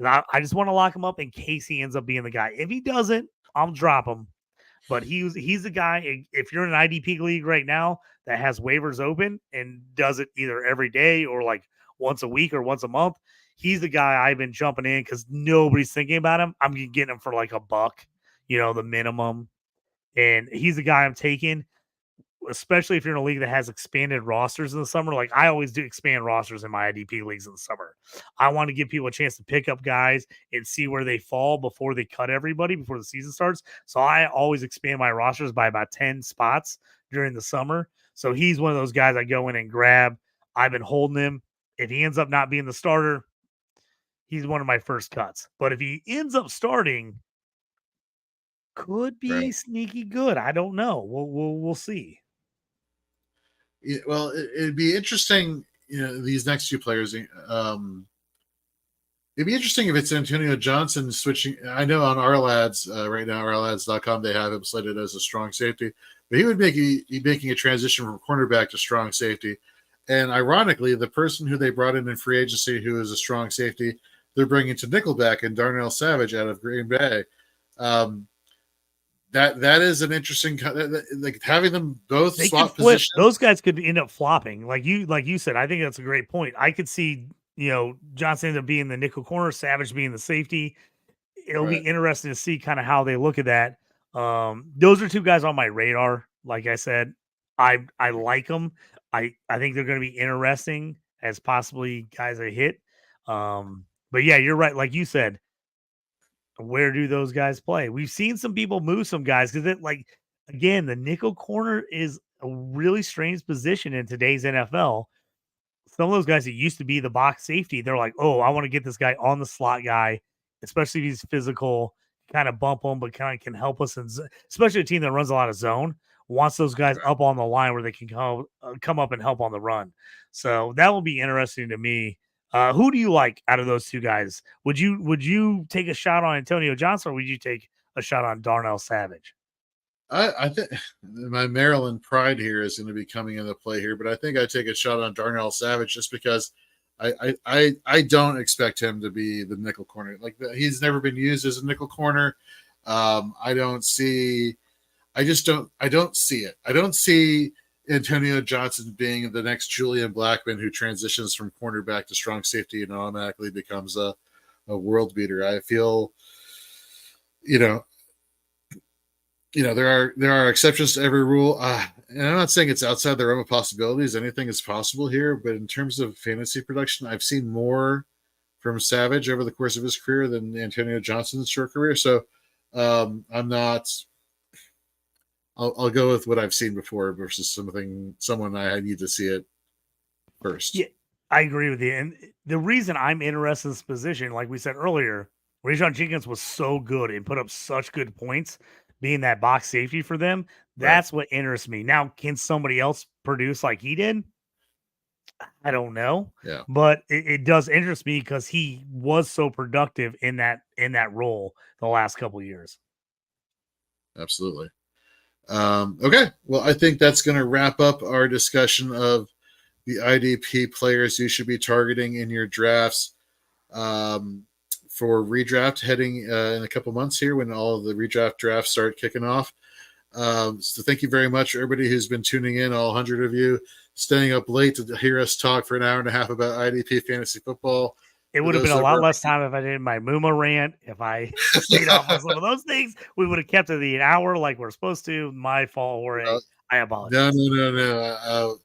S2: I just want to lock him up in case he ends up being the guy. If he doesn't, I'll drop him. But he's the guy, if you're in an IDP league right now that has waivers open and does it either every day or like once a week or once a month, he's the guy I've been jumping in because nobody's thinking about him. I'm getting him for like $1, the minimum. And he's the guy I'm taking, especially if you're in a league that has expanded rosters in the summer. Like I always do expand rosters in my IDP leagues in the summer. I want to give people a chance to pick up guys and see where they fall before they cut everybody before the season starts. So I always expand my rosters by about 10 spots during the summer. So he's one of those guys I go in and grab. I've been holding him. If he ends up not being the starter, he's one of my first cuts. But if he ends up starting, could be sneaky good. I don't know. We'll see.
S1: Yeah, well, it'd be interesting, these next two players. It'd be interesting if it's Antonio Johnson switching. I know on Ourlads right now, ourlads.com, they have him slated as a strong safety, but he would be making a transition from cornerback to strong safety. And ironically, the person who they brought in free agency, who is a strong safety, they're bringing to nickelback and Darnell Savage out of Green Bay. That is an interesting, like having them both swap positions.
S2: Those guys could end up flopping, like you said. I think that's a great point. I could see Johnson end up being the nickel corner, Savage being the safety. It'll be interesting to see kind of how they look at that. Those are two guys on my radar. Like I said, I like them. I think they're going to be interesting as possibly guys I hit. But yeah, you're right. Like you said. Where do those guys play? We've seen some people move some guys because again, the nickel corner is a really strange position in today's NFL. Some of those guys that used to be the box safety, they're like, oh, I want to get this guy on the slot guy, especially if he's physical, kind of bump him, but kind of can help us. Especially a team that runs a lot of zone, wants those guys up on the line where they can come up and help on the run. So that will be interesting to me. Who do you like out of those two guys? Would you take a shot on Antonio Johnson, or would you take a shot on Darnell Savage?
S1: I think my Maryland pride here is going to be coming into play here, but I think I take a shot on Darnell Savage just because I don't expect him to be the nickel corner. Like he's never been used as a nickel corner. I don't see it. I don't see Antonio Johnson being the next Julian Blackman who transitions from cornerback to strong safety and automatically becomes a world beater. I feel, there are exceptions to every rule. And I'm not saying it's outside the realm of possibilities. Anything is possible here. But in terms of fantasy production, I've seen more from Savage over the course of his career than Antonio Johnson's short career. So I'm not I'll go with what I've seen before versus someone I need to see it first.
S2: Yeah, I agree with you. And the reason I'm interested in this position, like we said earlier, Rajon Jenkins was so good and put up such good points being that box safety for them.
S1: Right.
S2: That's what interests me. Now, can somebody else produce like he did? I don't know.
S1: Yeah.
S2: But it does interest me because he was so productive in that role the last couple of years.
S1: Absolutely. Okay. Well, I think that's going to wrap up our discussion of the IDP players you should be targeting in your drafts for redraft heading in a couple months here when all of the redraft drafts start kicking off. So thank you very much, everybody who's been tuning in, all 100 of you, staying up late to hear us talk for an hour and a half about IDP Fantasy Football.
S2: It would have been a lot less time if I did my Muma rant. If I stayed off on some of those things, we would have kept it the hour like we're supposed to. My fault, Jorge. I apologize.
S1: No.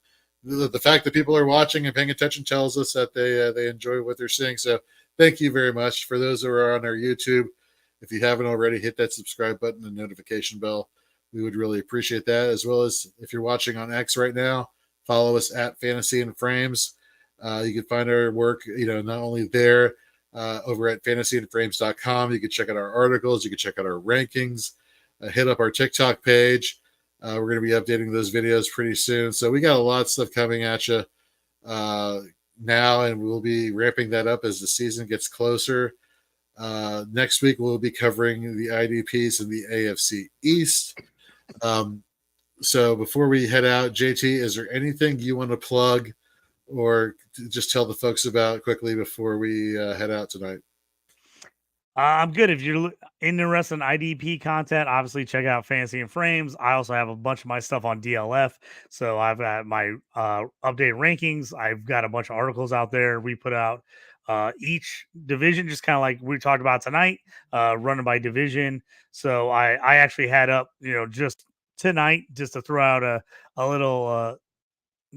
S1: The fact that people are watching and paying attention tells us that they enjoy what they're seeing. So thank you very much. For those who are on our YouTube, if you haven't already, hit that subscribe button and notification bell. We would really appreciate that. As well as if you're watching on X right now, follow us at Fantasy and Frames. You can find our work, not only there over at fantasyandframes.com. You can check out our articles. You can check out our rankings. Hit up our TikTok page. We're going to be updating those videos pretty soon. So we got a lot of stuff coming at you now, and we'll be ramping that up as the season gets closer. Next week, we'll be covering the IDPs in the AFC East. So before we head out, JT, is there anything you want to plug or just tell the folks about quickly before we head out tonight?
S2: I'm good. If you're interested in IDP content, obviously check out Fantasy and Frames. I also have a bunch of my stuff on DLF. So I've got my updated rankings. I've got a bunch of articles out there we put out each division, just kind of like we talked about tonight, running by division. So I actually had up, just tonight, just to throw out a little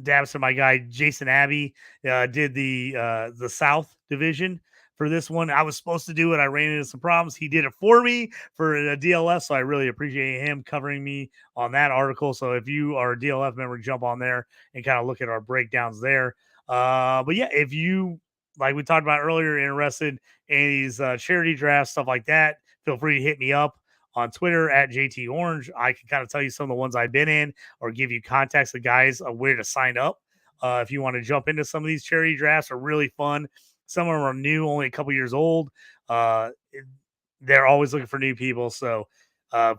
S2: dabs to my guy Jason Abbey, did the South division for this one. I was supposed to do it. I ran into some problems. He did it for me for a DLF, so I really appreciate him covering me on that article. So if you are a DLF member, jump on there and kind of look at our breakdowns there. But yeah, if you, like we talked about earlier, interested in these charity drafts, stuff like that, feel free to hit me up on Twitter at JT Orange. I can kind of tell you some of the ones I've been in or give you contacts of guys of where to sign up. If you want to jump into some of these charity drafts, are really fun. Some of them are new, only a couple years old. They're always looking for new people. So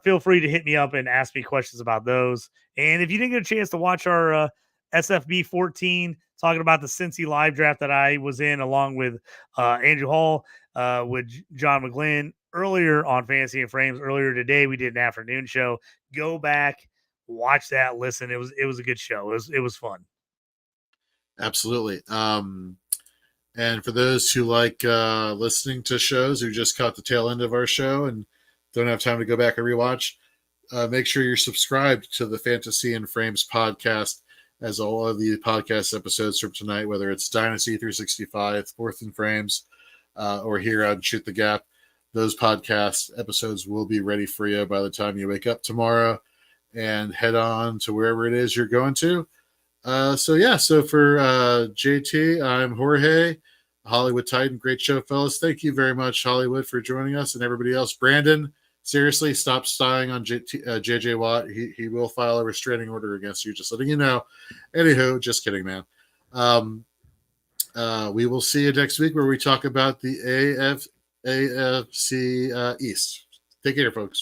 S2: feel free to hit me up and ask me questions about those. And if you didn't get a chance to watch our SFB 14, talking about the Cincy live draft that I was in along with Andrew Hall, with John McGlynn earlier on Fantasy and Frames earlier today, we did an afternoon show. Go back, watch that, listen. It was a good show. It was fun.
S1: Absolutely. And for those who like listening to shows who just caught the tail end of our show and don't have time to go back and rewatch, make sure you're subscribed to the Fantasy and Frames podcast, as all of the podcast episodes from tonight, whether it's Dynasty 365, Fourth and Frames, or here on Shoot the Gap, those podcast episodes will be ready for you by the time you wake up tomorrow and head on to wherever it is you're going to. So for JT, I'm Jorge, Hollywood Titan. Great show, fellas. Thank you very much, Hollywood, for joining us, and everybody else. Brandon, seriously, stop spying on JJ Watt. He will file a restraining order against you, just letting you know. Anywho, just kidding, man. We will see you next week where we talk about the AFC East. Take care, folks.